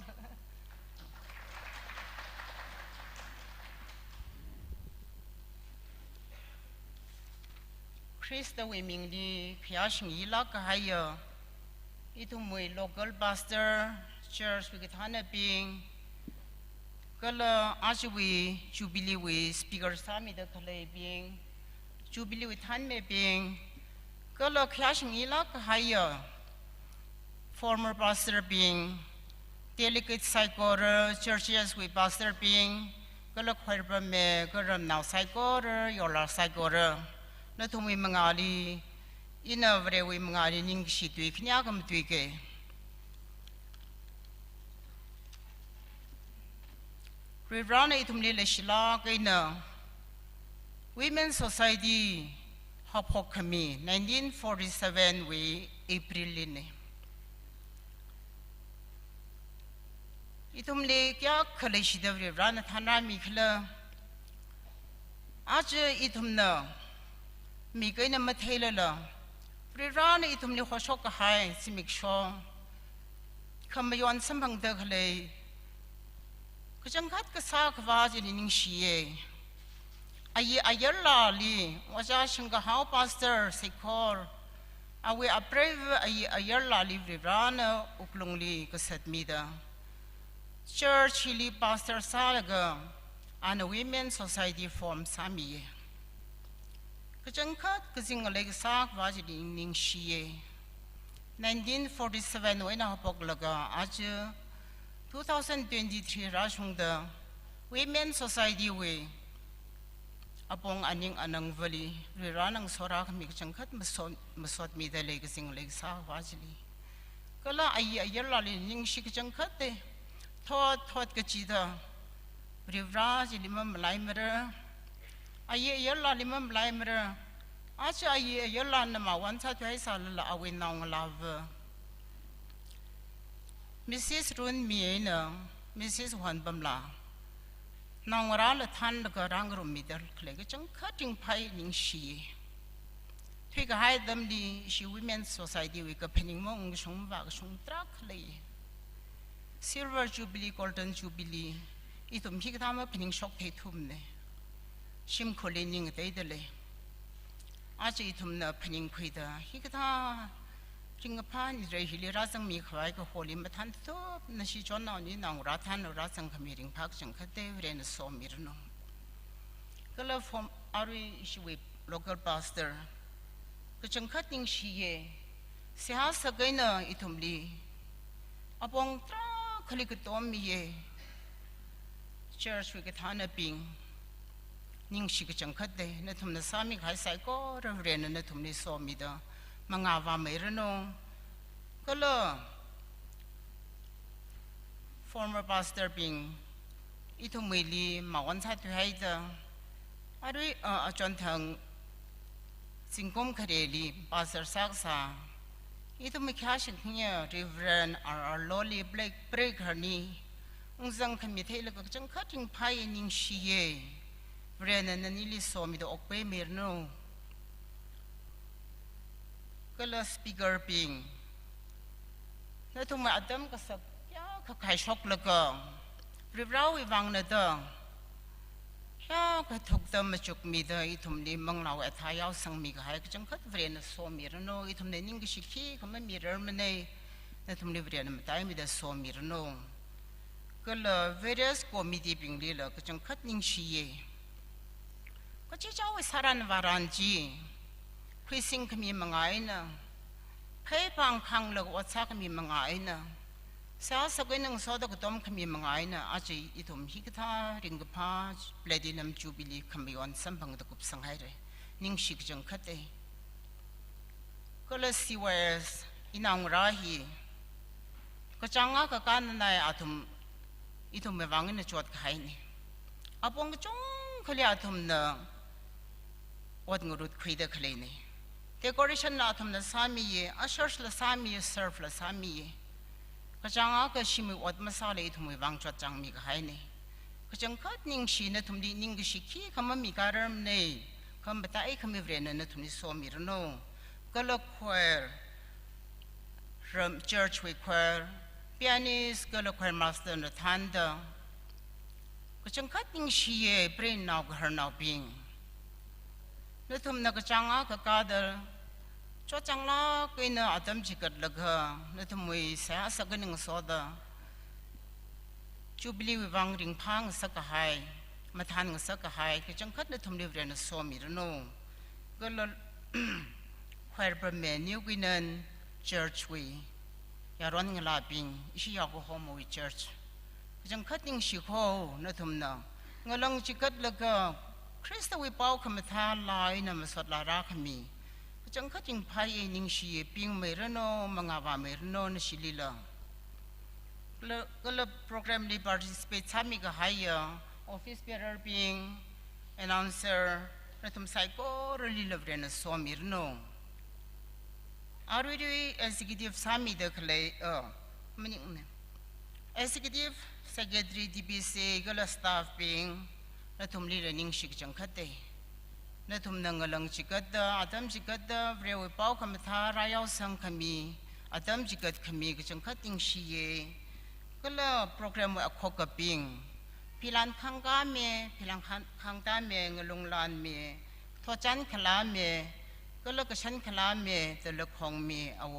Krista Wiming di Piashing Ilak Haya Itumwe local pastor church Wikitana being Gala Ashiwi Jubilee with speaker Sami the Kale being Jubilee with Hanme being Gala Piashing Ilak Haya former pastor being delegate Psychor churches with pastor being Gala Querba me Garam now Psychor Yola Psychor nó thông minh mang ali, ina về với mang ali những sự tùy khi nhắc cầm tùy cái. Rồi ra này thông lệ lịch la cái nè, Women's Society học học kami 1947 với April này. Itum lệ kia khởi lịch sử đời ra nó thanh ra mi khởi, ác itum nè. Mi cái nằm thay là, bây giờ này tụi mình khó sốc cái hai, xin make sure, không bao giờ xem bằng đượcเลย, cái chẳng hạn cái sao cái vài gì nín xìe, ai là li, và giờ xem cái how pastor say call, we approve ai là li bây giờ nó uklong li cái set mi đó, church li pastor sa là cái, and women society form sa mi. Cái chẳng khát cái gì người lấy xác và chỉ định ninh xìe 1947 với nào bọc là cái аж 2023 ra xuống đó Women Society với apong aning anang vali rồi ra năng số ra cái chẳng khát mà sốt mi đây lấy cái gì người lấy xác và chỉ cái là ai là ninh xì cái chẳng khát đấy thoát cái gì đó rồi ra chỉ mà lại mà ai là limam lai mera acha ai là nama wan sa thai sa la awin nong love Mrs Run mi na Mrs Wan Bamla nong ra la than ka rang rum mi dar khle ka chang cutting pai ning shi thui ka hai dam di shi women society we ka pening mong shong ba shong tra khle silver jubilee golden jubilee itum hi ka ma pening shok the thum ne 심 콜리닝 데이들레 아주 이tum나 페닝 크이다 히가다 징가판 이제 힐리라상 미kh와이 그 홀림 탄토 나시 존나니 나우라탄 라상 카미링 박정 그때 그래는 소미르노 그러 폼 아리 이시위 local pastor 그 정카팅 시에 세하서가이나 이tum리 아봉 트라 클릭 도미에 church we gethana ping ning shi ka changkhat de na thumna sami khai sai ko ren na thumni so mi da manga wa me reno kala former pastor ping ithumeli mawan sa tu hai da ari a chon thang singkom khareli pastor saksa ithum kha shin khnya reverend our lowly black break herni ungzang khami thela ka changkhat ting phai ning shi ye Brennan and Nili saw me the Okpe Mirno. Color speaker being. Not to my Adam Kasak, Kai shock like ริบเราวิวังนะเด้อแค่ก็ถูกเติมมาจุกมีเด้ออีทุ่มนี้มังเราไอ้ทายาวสังมีก็ให้ก็จังคัดเรียนโซมีรโนอีทุ่มนี้นิ่งก็ชิคีก็ไม่มีเรื่องมันในนั่นทุ่มนี้เรียนมันตายมีแต่โซมีรโนก็เลย various committee ปิงลีเลยก็จังคัดนิ่งชีก็จะเจ้าวิสารันวารันจีคุยสิ่งขมีมังไงนะเพ่บางครั้งเราก็วัดซักขมีมังไงนะเสียสักวันหนึ่งสอดก็ต้มขมีมังไงนะอาจจะอีทุ่มฮิกท่าริงกับพาเปลดินัมจูบิลีขมีวันสัมพังตะกุบสังให้เลยนิ่งชิกจังคัดเลยก็เลยสิว่าอีนางราฮีก็จังอาก็การนั่นอาทุ่มอีทุ่มไม่วางเงินจวดใครนี่อาปงก็จงเขาเรียกอาทุ่มเนอะวัดงูรุดคุยเด็กเลยนี่เดคอเรชั่นอาทุ่มเนอะสามีอาเชิร์ชละสามีเซิร์ฟละสามีก็จังอาก็ชิมิวัดมาซาเลยทุ่มไม่วางจวดจังมีก็ให้นี่ก็จังคัดนิ่งชีนะทุ่มดีนิ่งก็ชิคีเขาไม่มีการเริ่มนี่เขาไม่ตายเขาไม่เรียนนะทุ่มนี้โซมีรโนก็เลยควร์เริ่ม church วิควร์pianist ก็เลยควร์ master นะทันเดอก็จังคัดนิ่งชีเปรนนาวก็หานาวบิงนั่นทุ่มนักจังอาก็การเดอจวดจังละก็อินะอาตมจิกัดละก็นั่นทุ่มวิเสียสักหนึ่งโซดาจูบิลีวิวังริงพังสักหายมาทานสักหายก็จังคัดนั่นทุ่มเรียนโซมีรโนก็เลยควร์ประเมนิวกินัน church วิยาร้อนเงลาบิงอิชิยากุโฮมวิ church จังคัดนิ่งชิโคนั่นทุ่มนะเงลังจิกัดละก็คริสต์วิปาวขมิทาลายนะมาสดลาราขมีจังคัดจิงพายนิ่งชีปิงเมรโนมังอาวาเมรโนนชิลิลาก็เลยโปรแกรมนี้ participate สามีก็ให้office bearer being announcer นั่นทุ่มไซโก้เรื่องลิลาเรียนโซมิรโนอารุดี executive สามีเด็กเลยมันยังไง executive secretary DBC ก็เลย staff being นั่นทุ่มลีนิ่งชิกจังคัดเดนั่นทุ่มนั่งกำลังจิกัดอาตมจิกัดเรียกว่าเป้าคำทารายาวสังขมีอาตมจิกัดขมีก็จังคัดนิ่งชีก็เลยโปรแกรมว่าขอกบิงพิลันขังกาเมพิลันขังตาเมงลงลานเมทอจันขลาเมก็เลยก็ฉันขลาเมแต่ละของเมอว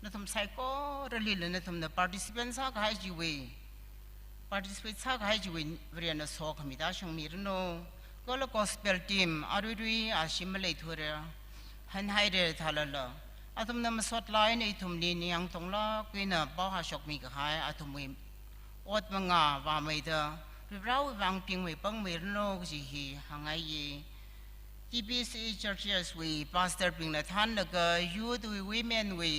นั่นทุ่มไซโก้เรื่องนั่นทุ่มนั่น participant สักให้จีวี participate สักให้จีวีเรียนสอบขมิดาช่างมีรโนก็เลย gospel team อารุดีอาชิมเลยทัวร์หันให้เรื่องทาร์ละอาทุ่มนั่นมาสดไลน์ในทุ่มนี้ยังตรงละกินบ้าหาชกมีก็ให้อาทุ่มวิอดมังอาว่าไม่ได้เราวางพิงไว้ปังไม่รโนก็สิฮีหังไงยี่ TBC churches วิ pastor พิงละท่านแล้วก็ youth วิ women วิ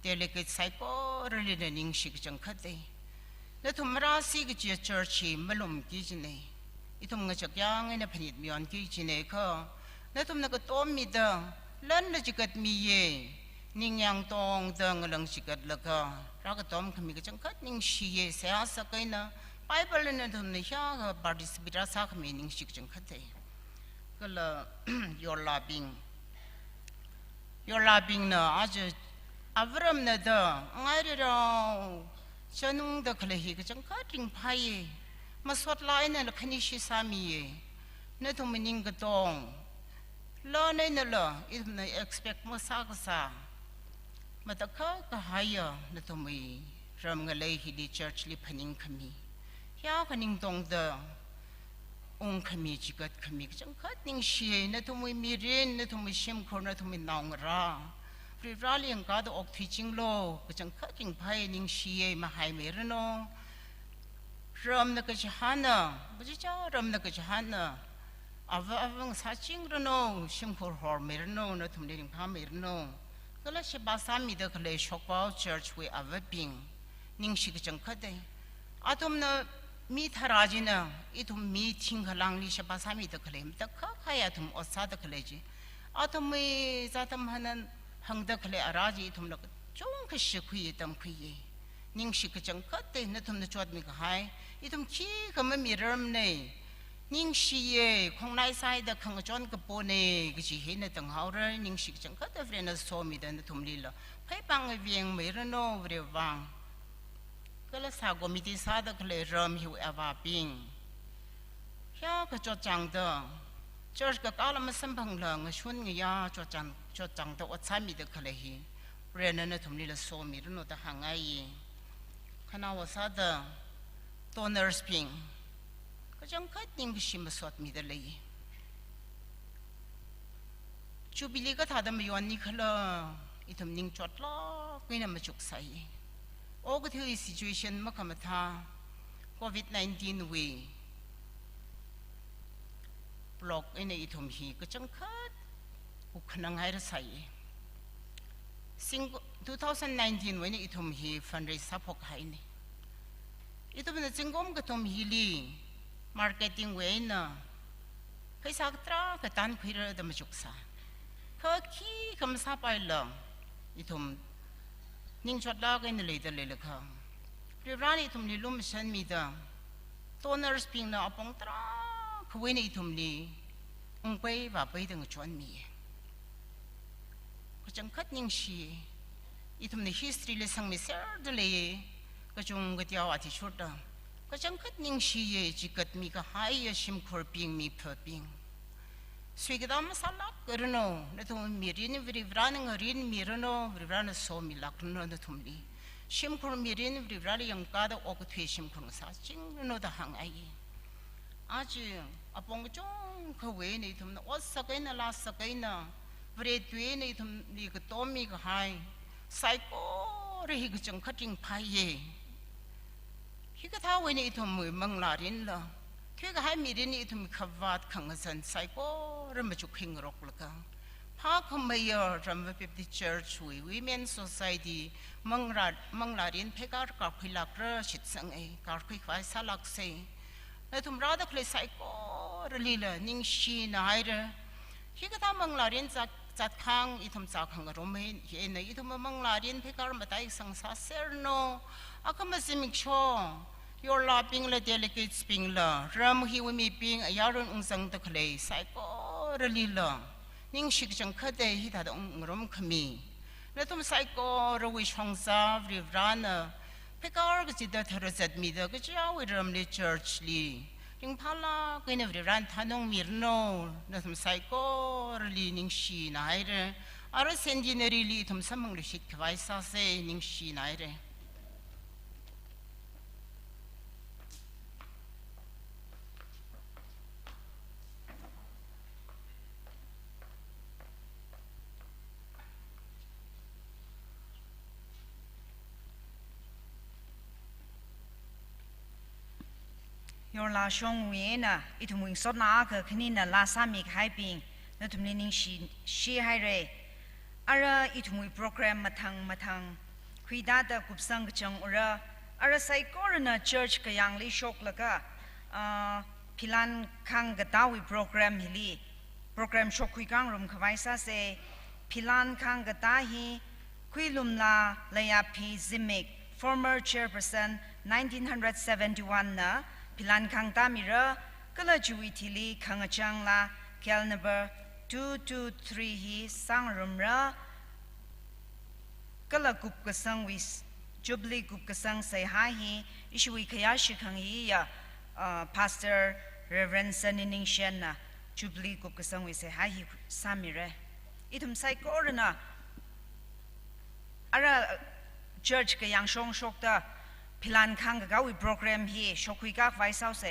เดี๋ยวเล็กใส่ก็เรื่องนิ่งชิกจังคัดเลยแล้วทุ่มราศีก็จะ church ไม่ลงกี่จีเน่อีทุ่มก็จักยังไงนะผลิตมีอันกี่จีเน่ก็แล้วทุ่มนั่นก็ต้มมีเด้อเล่นแล้วจิกัดมีเย่นิ่งยังตองเด้งกำลังจิกัดแล้วก็เราก็ต้มขมีก็จังคัดนิ่งชีเย่เสียสักไงนะไปเปล่าเนี่ยทุ่มนี่ช่างก็ participate สักขมีนิ่งชิกจังคัดเลยก็เลยยอลาบิงเนาะอาจจะอาวรมเนี่ยเด้อไงเราฉันนุ่งเด็กเลยก็จังคัดริงพายมาสวดไลน์เนี่ยคณิชิสามีเนี่ยทุ่มนิ่งก็ต้องล้อเนี่ยเนาะอีทุ่มเนี่ย expect มาสักษามาตะเขาก็หายเนี่ยทุ่มรำเงลยฮิดี church ลิพนิงขมียาวขนิงตรงเด้อองค์ขมีจิกัดขมีจังคัดนิ่งเชียเนี่ยทุ่มมีเรียนเนี่ยทุ่มชิมคนเนี่ยทุ่มนองราฟรีราเลียงก็ต้องออกที่จริงโลก็จังคัดริงพายนิ่งเชียมาให้เมรโนรำเนี่ยก็จะหันนะไม่ใช่เจ้ารำเนี่ยก็จะหันนะอาวังสัจจิงรโนชิมคนหอมเมรโนเนี่ยทุ่มเลี้ยงพาเมรโนก็เลยชิบาสามีเด็กเลยช็อกว่า church วิอาวับิงนิ่งชิกจังคัดเลยอาทุ่มเนี่ยมีทาราจินะอีทุ่มมีทิ้งขลังลิชิบาสามีเด็กเลยมันตะข้าขยะทุ่มอดซาเด็กเลยจีอาทุ่มมีซาทุ่มหันหังเด็กเลยอาราจีทุ่มแล้วก็จงขชิคุยตั้มคุยนิ่งชิกจังคัดเลยเนี่ยทุ่มเนี่ยจวดมีก็ให้อีทุ่มขี้ก็ไม่มีเริ่มเนี่ยนิ่งชีคงนายสายเด็กขังจอนกับโปเน่ก็จะเห็นในต่างหากเลยนิ่งชิกจังคัดเรียนโซมีเดินทุ่มลีละให้ปังเวียงไม่รโนเรียวังก็เล ละสากมิติสาดกเลยรำหิวอาวาปิงเฮียก็จดจังเดอจอร์จก็กล่าวมาสัมพังลังชวนเงียจดจังเดอวัดสามีเด็กเลยฮีเรียนนั้นทุ่มนี่ละโซมีรุนตะหางไงขณะว่าสาดตัวเนอร์สปิงก็จังคัดนิ่งชิมสวดมีเดเลยจูบิลีก็ท่าดมยวนนี่ขละอีทุ่มนิ่งจดล้อก็ยังมาจุกใส่โอ้ก็ที่ situation มาคำท่า COVID-19 วีบล็อกไอ้ในอีทุ่มฮีก็จังคัดอุคนังให้ระใส่2019วันนี้อีทุ่มฮีฟันเรซับหกให้นี่อีทุ่มนั้นจึงก้มก็ทุ่มฮีลีมาร์เก็ตติ้งเว้ยนะใครสักตราก็ตันคุยเรื่องดมจุกษาเขาขี้คำสาปอะไรอีทุ่มนิ่งชดลากไอ้นี่เลยแต่เลยละค่ะเรื่องนี้อีทุ่มนี่ลุ่มฉันมีแต่ตัวเนอร์สปิงน่ะปงตราเขาไว้ในอีทุ่มนี่ไปว่าไปถึงชวนมีก็จังคัดนิ่งชีอีทุ่มใน history เลยสังมิเซอร์เดเลยก็จงก็เดียวอาทิตย์ชุดก็จังคัดนิ่งชีจิกัดมีก็หายชิมคอร์ปิงมีเพิร์ปิงสวยก็ดำสลักก็รโนนั่นทุ่มมีรินวิริวรานึงรินมีรโนวิริวรานึโซมีลักรโนนั่นทุ่มลีชิมคอร์มีรินวิริวราลียังกาดออกทุ่ยชิมคอร์สาจิงรโนตะหังไออาจีอปงจงเขาเวนี่ทุ่มนะวัดสักไอ้น่ะลาสักไอ้น่ะเวรตุยนี่ทุ่มนี่ก็ต้มมีก็หายไซโก้เรื่องก็จังคัดจิงพายเย่ฮิก็ท้าเวนี่ทุ่มมือมังลารินละคือก็ให้มีรินนี่ทุ่มขวัดขังสันไซโก้เรื่องมาจุกหิงรกละกันพาคำไม่ยอมรำไปเป็นที่ church วิ women society มังลารินเพการกับพิลักเรชิดสังเอการคุยควายสลักเซแล้วทุ่มราดักเลยไซโก้เรื่องลีละนิ่งชีนายเรฮิก็ท้ามังลารินจัดข้างอีทุ่มจากข้างรมเห็นอีทุ่มมังลารินเพการมาได้สังสารเซอร์โนอาก็มาซิมิกโชยอลาปิงละเดลิเกตสปิงละรำฮิวมีปิงอยารุนอุสังตะเคลไซโก้เรื่องลีละนิ่งชิกจังคัดเดฮิตาดองรมขมีแล้วทุ่มไซโก้รวิชฮงซาฟริวรานะเพการก็จิตเธอรจัดมีเดก็จะเอารำเลเชิร์ชลียิ่งพาลาก็ในบริเวณท่านองมีรโนนั่นทุ่มไซโก้รีนิ่งชีนายเรอารมณ์เซนจิเนอรีลีทุ่มสมังลุชิตควายซาเซนิ่งชีนายเรยอลาชงเวน่ะอีทุ่มวิ่งสดน้าก็ขณีน่ะลาสามีหายปิงนั่นทุ่มนิ่งชีให้เรอะไรอีทุ่มวิ่งโปรแกรมมาทางคุยด้าตะกุบสังกจังอะไรไซโก้น่ะ church ก็ยังลิชกแล้วก็พิลันคังก็ดาวิโปรแกรมฮิลีโปรแกรมชกคุยกังรมขวายซาเซพิลันคังก็ดาฮีคุยลุมลาเลยาพีซิมิก former chairperson 1971นะพิลันคังตามิระก็เลยจูวิธีลีคังจังลาแคลนับ223ฮีสังรมระก็เลยกุบกษังวิสจุบลีกุบกษังใส่หายฮีอิชวิขยาชิคังฮียาpastor reverend saniningshen na jubileeกุบกษังวิใส่หายฮีสามิระอีทุ่มไซโก้นะอะไร church ก็ยังชงชกตาพิลันคังก็ก้าวโปรแกรมฮีชกคุยกักไว้เศร้าเส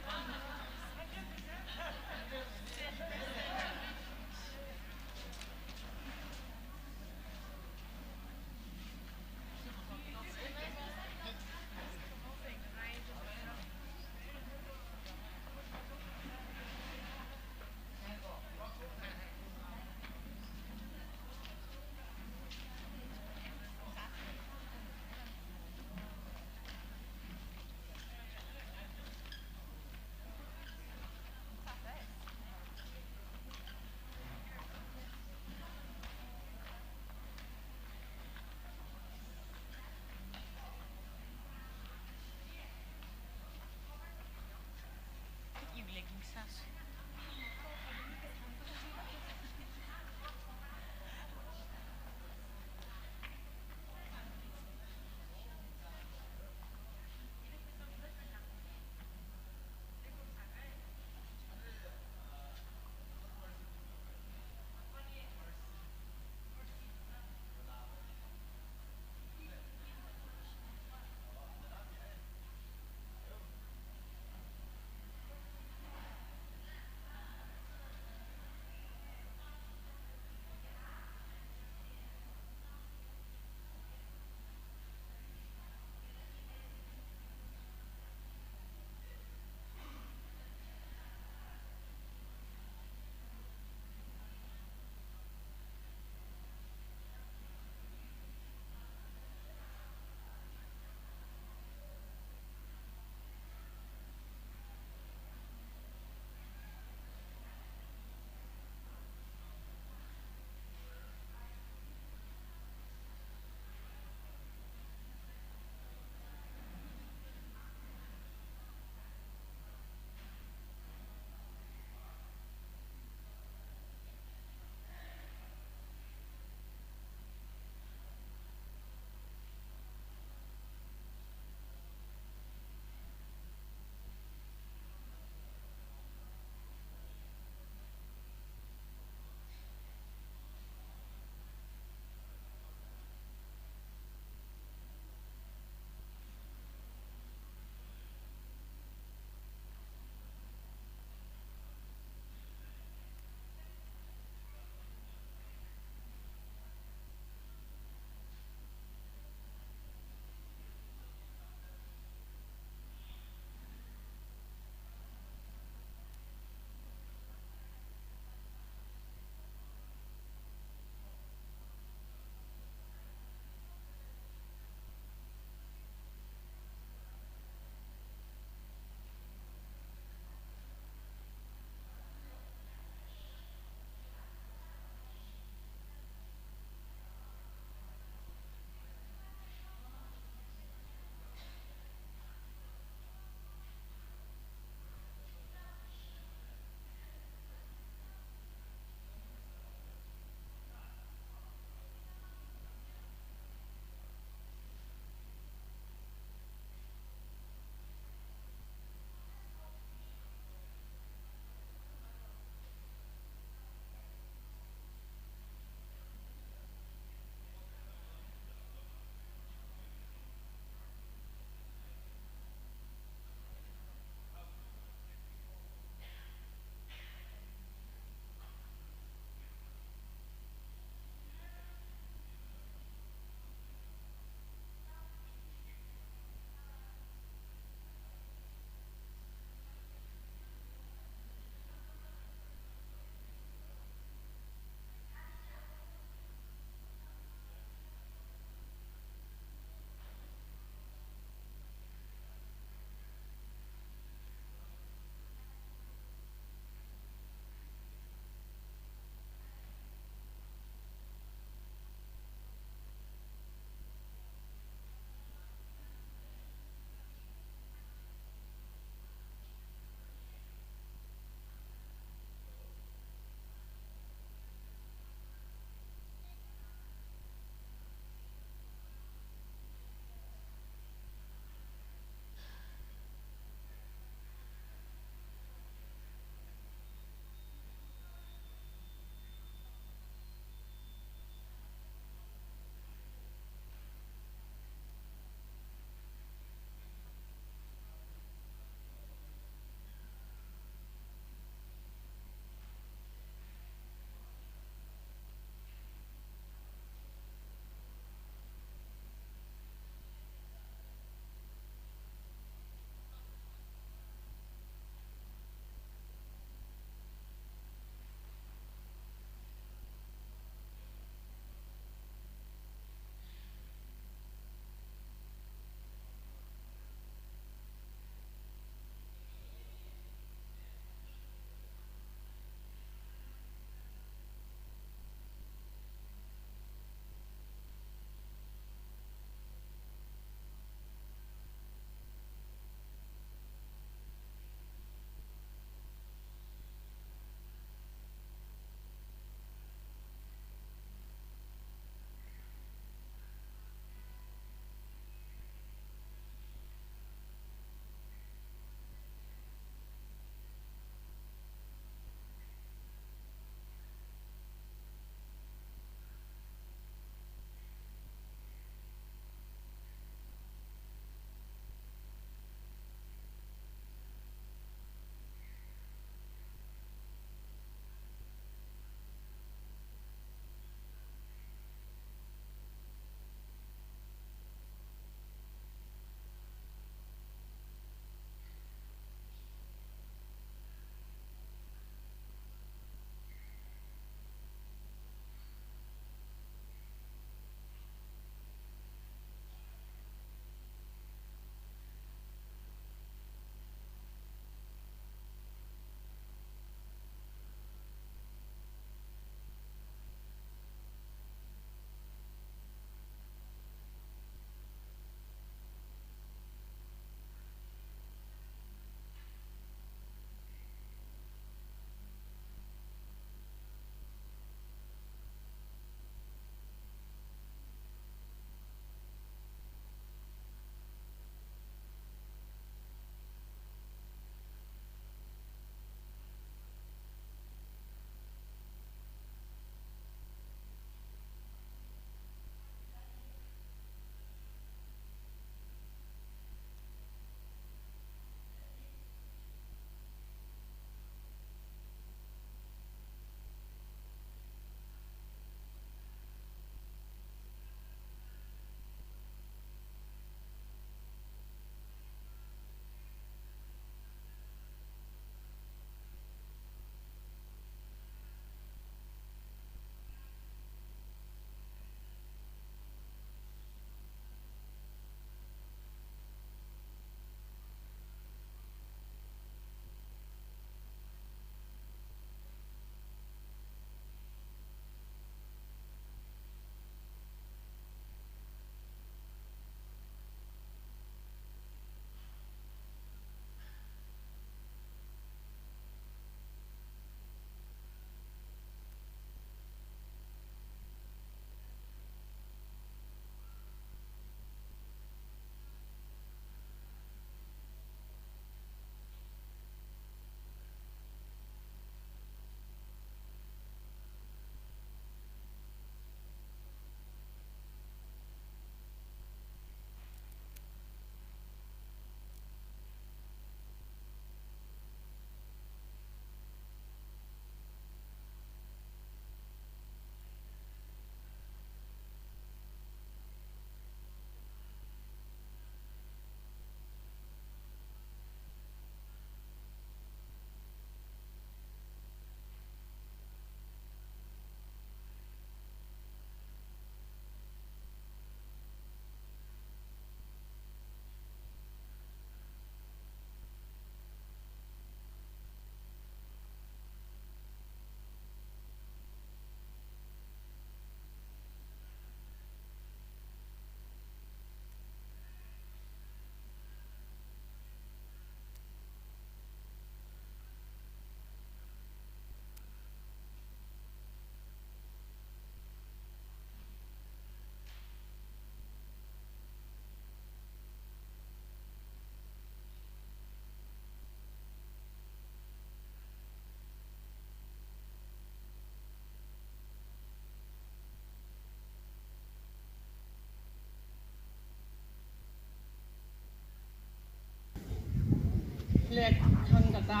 lek khang kata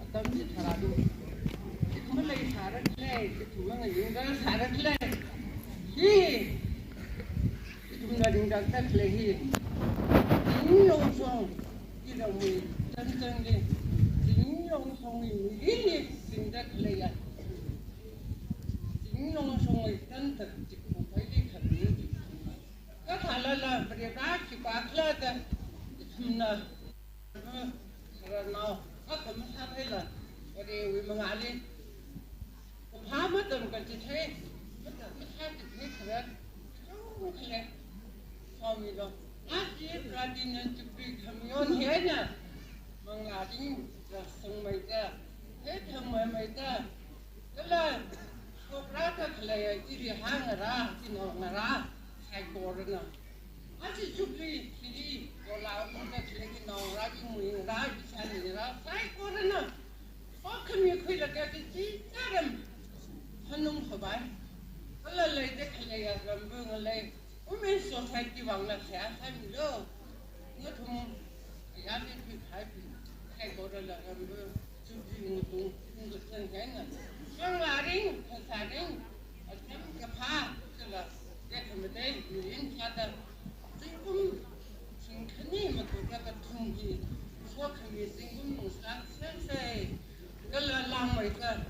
atam si tharadu malai sarak le tumang yinga sarak le hi tumna dingdak tak le hi ding long song ki da mui tan tan le ding long song ni ni dingdak le ya ding long song ai tan tak chik ko pai le khan ni ka thala la bre ba ki ba khla da tumna now aku mesti lah, jadi mengalir. Apa tu kan ciri, mesti ciri keren, keren. Kami lo, asyik rajin cuci kamion hianya, mengalir rasang mereka, hitam mereka. Kalau seberapa kelaya diri hangarah, tino ngarah, saya korna. Asyik cuci sini. Kalau kita lagi nak rajin mui rajin cari rajin, saya korang, oh kami kuih lagi tu caram, hanum khabar. Kalau lagi kelaya rambung lagi, umi society bangla saya milo, ni tu, ya ni tu saya korang lagi rambung, cuci mutung, mutung kan, yang laring, saring, macam kapal, kalau dia kemudian mungkin ada, tinggal kini macam kita tunggu, suak kami tinggal musang selesai. Kalau lama mereka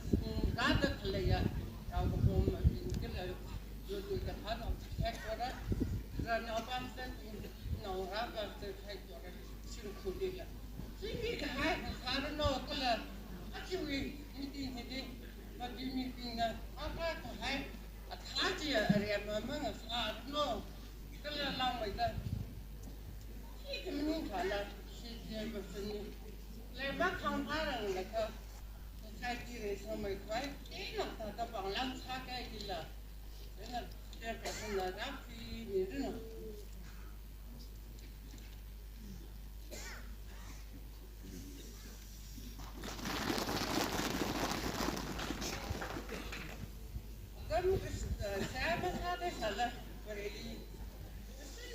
rada kelaya, kalau home kalau jadi kapal, saya korang, kerana apa saya nak raba saya korang singkuh dia. Sini kahai sekarang no kalau asyik ini, bagi meeting apa kahai, atas je area memang sekarang no kalau lama mereka. Ini mungkin kalau sih berseni, lepas kamparang mereka, saya kira sama kuai, ini nak tak banglang sakai gila, dengan dia berseni rapi ni tu. Kamu saya masih salah beri.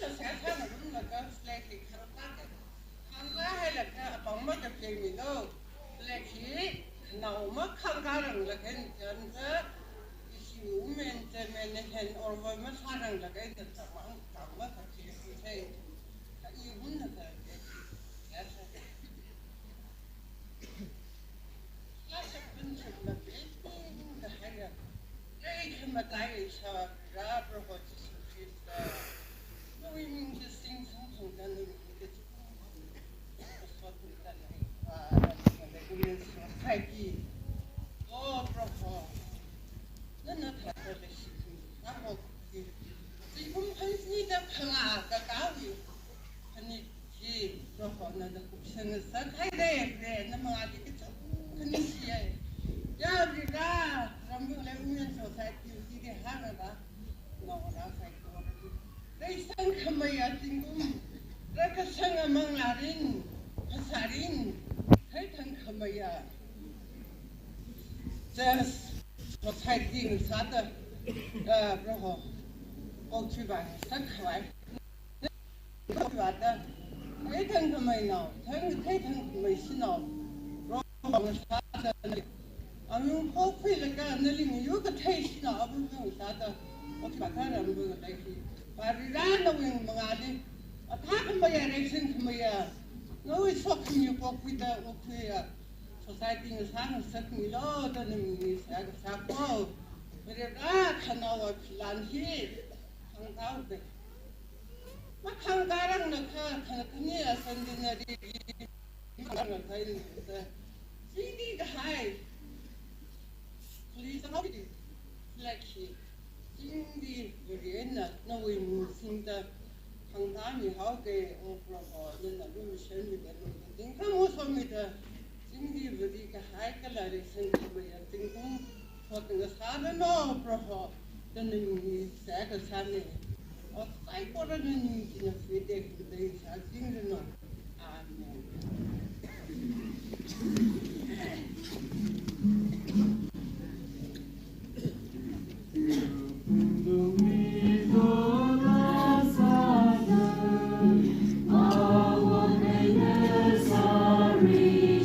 Saya kan belum nak selesai kereta. Angga helak apa mak kerja milo. Lagi, nama kanggarang lagi jangan isi umen temen orang masarang lagi terang kamu kerja saya. Ini pun nak kerja. Saya penting nak ini dah ada. Ini matai saya berapa kita. We mean just things something done in the women's society. Oh, bravo. None of that relationship. I'm okay. The woman's need a panga, the gawi. And it, bravo, none of the cooking is that I there, no matter can you see it? Yeah, we got from the women's society, you see the Hanada. No, that's like they sang kemaya tinggung, mereka sang amang larin, pasarin, hai tang kemaya. Just society satu, berapa, okcipan, sakawai, okcipata, hai tang kemaya nau, hai tang kemaya sinau, berapa satu, amung hopeful lega neling juga thai sinau, amung satu, okcipata amung lagi. Barirana wing mengali, atak kemaya racing kemaya, no is fucking you pop with the okay, society is hanging second law, then the Sapo, but if I can now land here, hang out there. What hang garang the car can near sending a CD the high. Please, how did it? Like she. Hindi Vienna, no we think that Hangami Hauke or then the Lucian with the thing. Come also with the Hindi Vidika Haikala, they send to me and think, talking the Sada no, Proho, then the Saga Sani. Or I got an in a few days, I think the no. Sorry.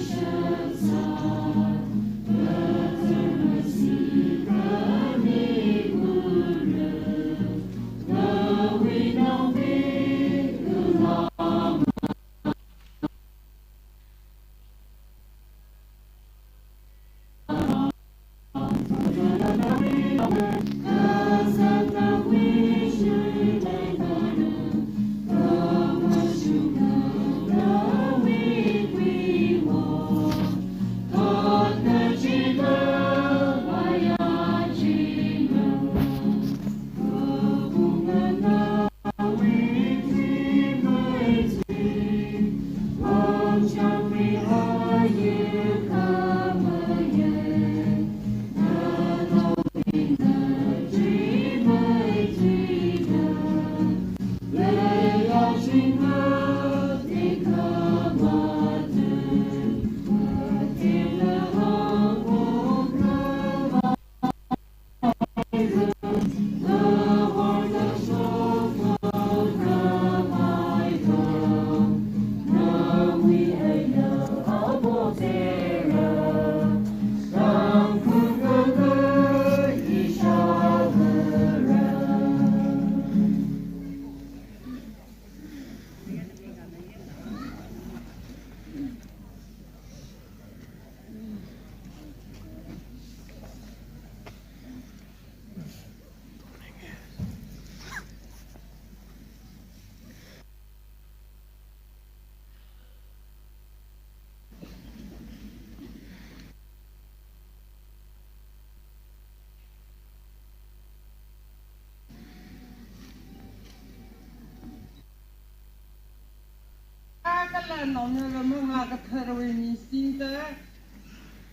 là nó như là mong là cái thời rồi mình xin tới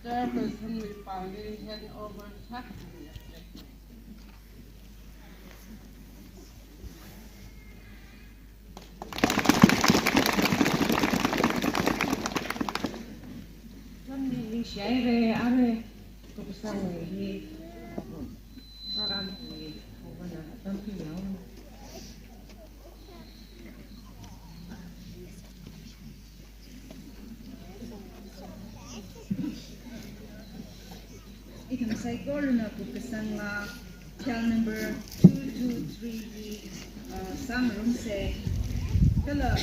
cho person we found it hand over chat Saya về are cũng sang về program thì không có tâm tư nhau. Ikam sai koruna ku kesanga cell number 223 sang room se kala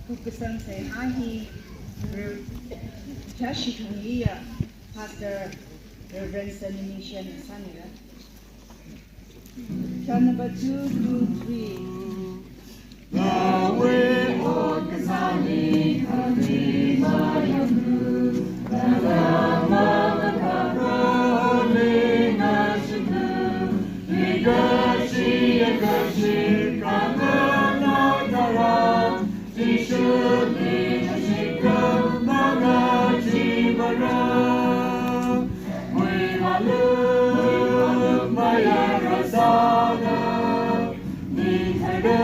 ku kesang sai hahi Chashi Khangiya Pastor Reverend Sanimation Sanira cell number 223 Yahweh on Kasani Kalima Yamru Kalama Kakapoli Nashiku Igashi Yagashi Kamana Taram Tishuli Nashikam Magachi Maram Wihalu Maya Rasada Nithada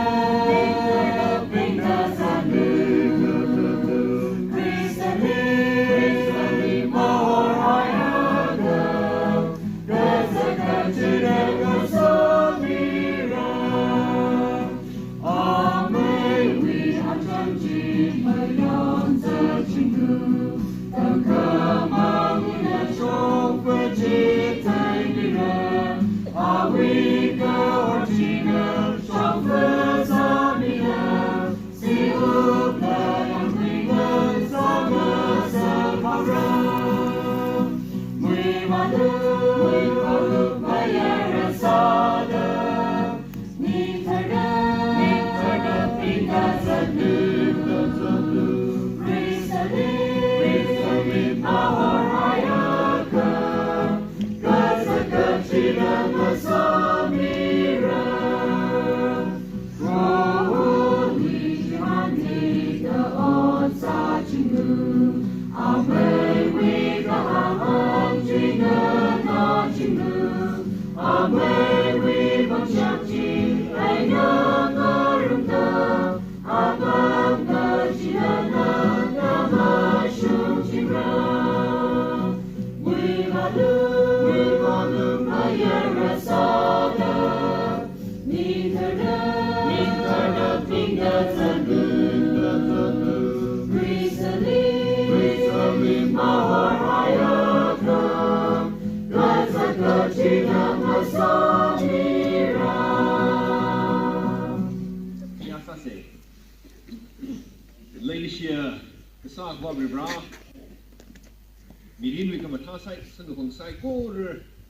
sai ko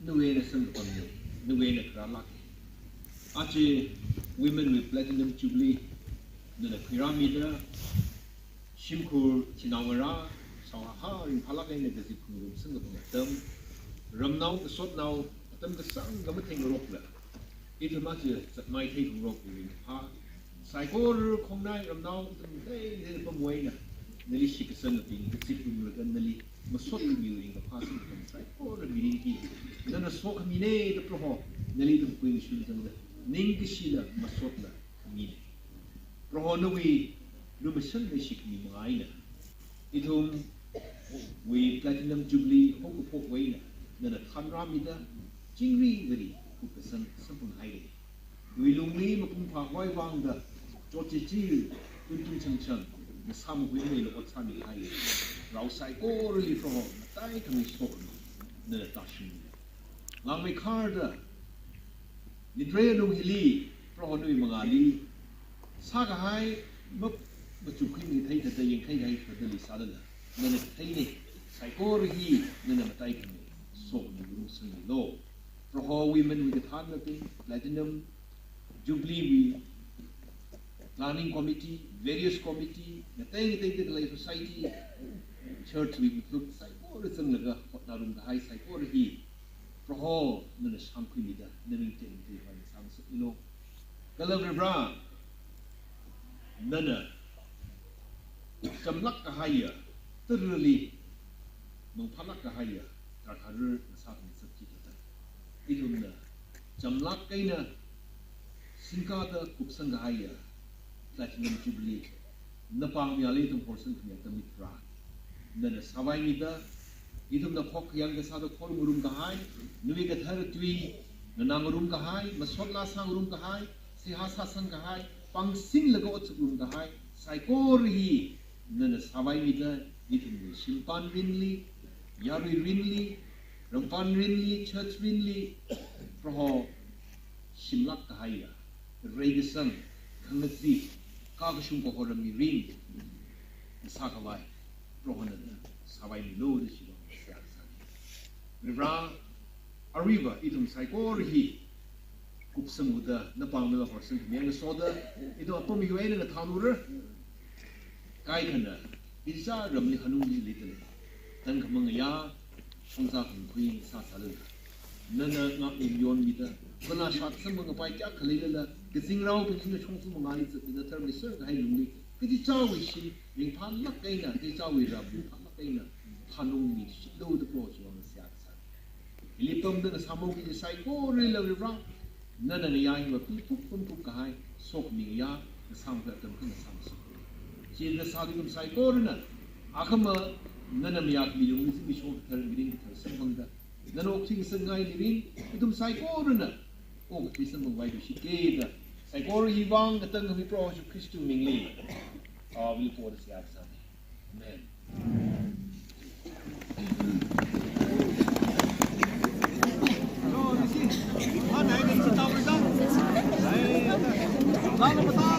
nuwe na sang ko nuwe na kralak ache women with platinum jubilee na pyramid shimkur chinawara sawaha in phalak ne de sikuru sang ko tam ramnau sot nau tam ka sang ga matheng rok la it ma che sat mai thei rok ri ha sai ko khong nai ramnau tam dei ne pamwei na nali shikasan pin sikuru ga nali masuk kami ring apa sih kan saya orang ini dan masuk kami ni tu proho nali tu kuin shul tanda ning kisila masuk la kami ni proho nawi lu masuk ni shik kami mengai na itu we platinum jubilee hok hok we na dan khan ramida jingri gari ku pesan sampun hai we lungli mapung pha hoi wang da jochi chi tun tun chang chang na sam hui me lo otsa mi hai rau sai ko really from tai kami sok na tashin lang me karda ni dre no hili pro no mangali sa ga hai map chu khin ni thai ta yin khai gai ta li sa da na na thai ni sai ko ri na na tai kami sok ni ru sun lo pro women with the than the platinum jubilee we planning committee various committee na tai the life society church we look psycho some laga na room high psycho hi pro na sang khini da na ni te te ba sang so ilo kala bra nana jamlak kahaya terli mengpalak kahaya terharu saat mesjid kita itu na jamlak kaina singkata kupsang kahaya platinum jubilee napang miali tum portion punya temitra dan sawai mida itu na pok yang kesado kol murum kahai nui kathar tui nanang rum kahai masotla sang rum kahai sihasa sang kahai pangsing lago otsuk rum kahai saikor hi nana sawai mida itu simpan rinli yari rinli rampan rinli church rinli proho simlak kahaya reigesang kangazi kagashum ko horami rin sakawai proho nana sawai milo de siwa Rivra Arriba itum saikor hi kupsam muda na pamela horsen kemeng soda itu apa mihuai na thanur kai kana isa ramli hanuli little tan kamang ya songsa khui sa sal nana nga yon mita kala shat sam nga pai kya khalila kising raw pin chongsu mangali zat na term sir kai lumli kiti chawi shi ning phan lak kaina ti chawi ra bu phan lak kaina hanung mi lo de pro chi on sia Ilipom na samong ki sai ko re la rang nana na yang wa pi puk pun puk kai sok ni ya na sam ka tam kan sam si chi na sa kum sai ko na akama nana mi yak mi lu mi shok thar mi ring thar sam bang da nana ok chi sang ngai ni ring itum sai ko na o ki sam bang wai shi ke da sai ko ri wang ka tang mi pro ju Christu ming li a will for the sia sa amen Hãy subscribe cho kênh Ghiền Mì Gõ để không bỏ lỡ những video hấp dẫn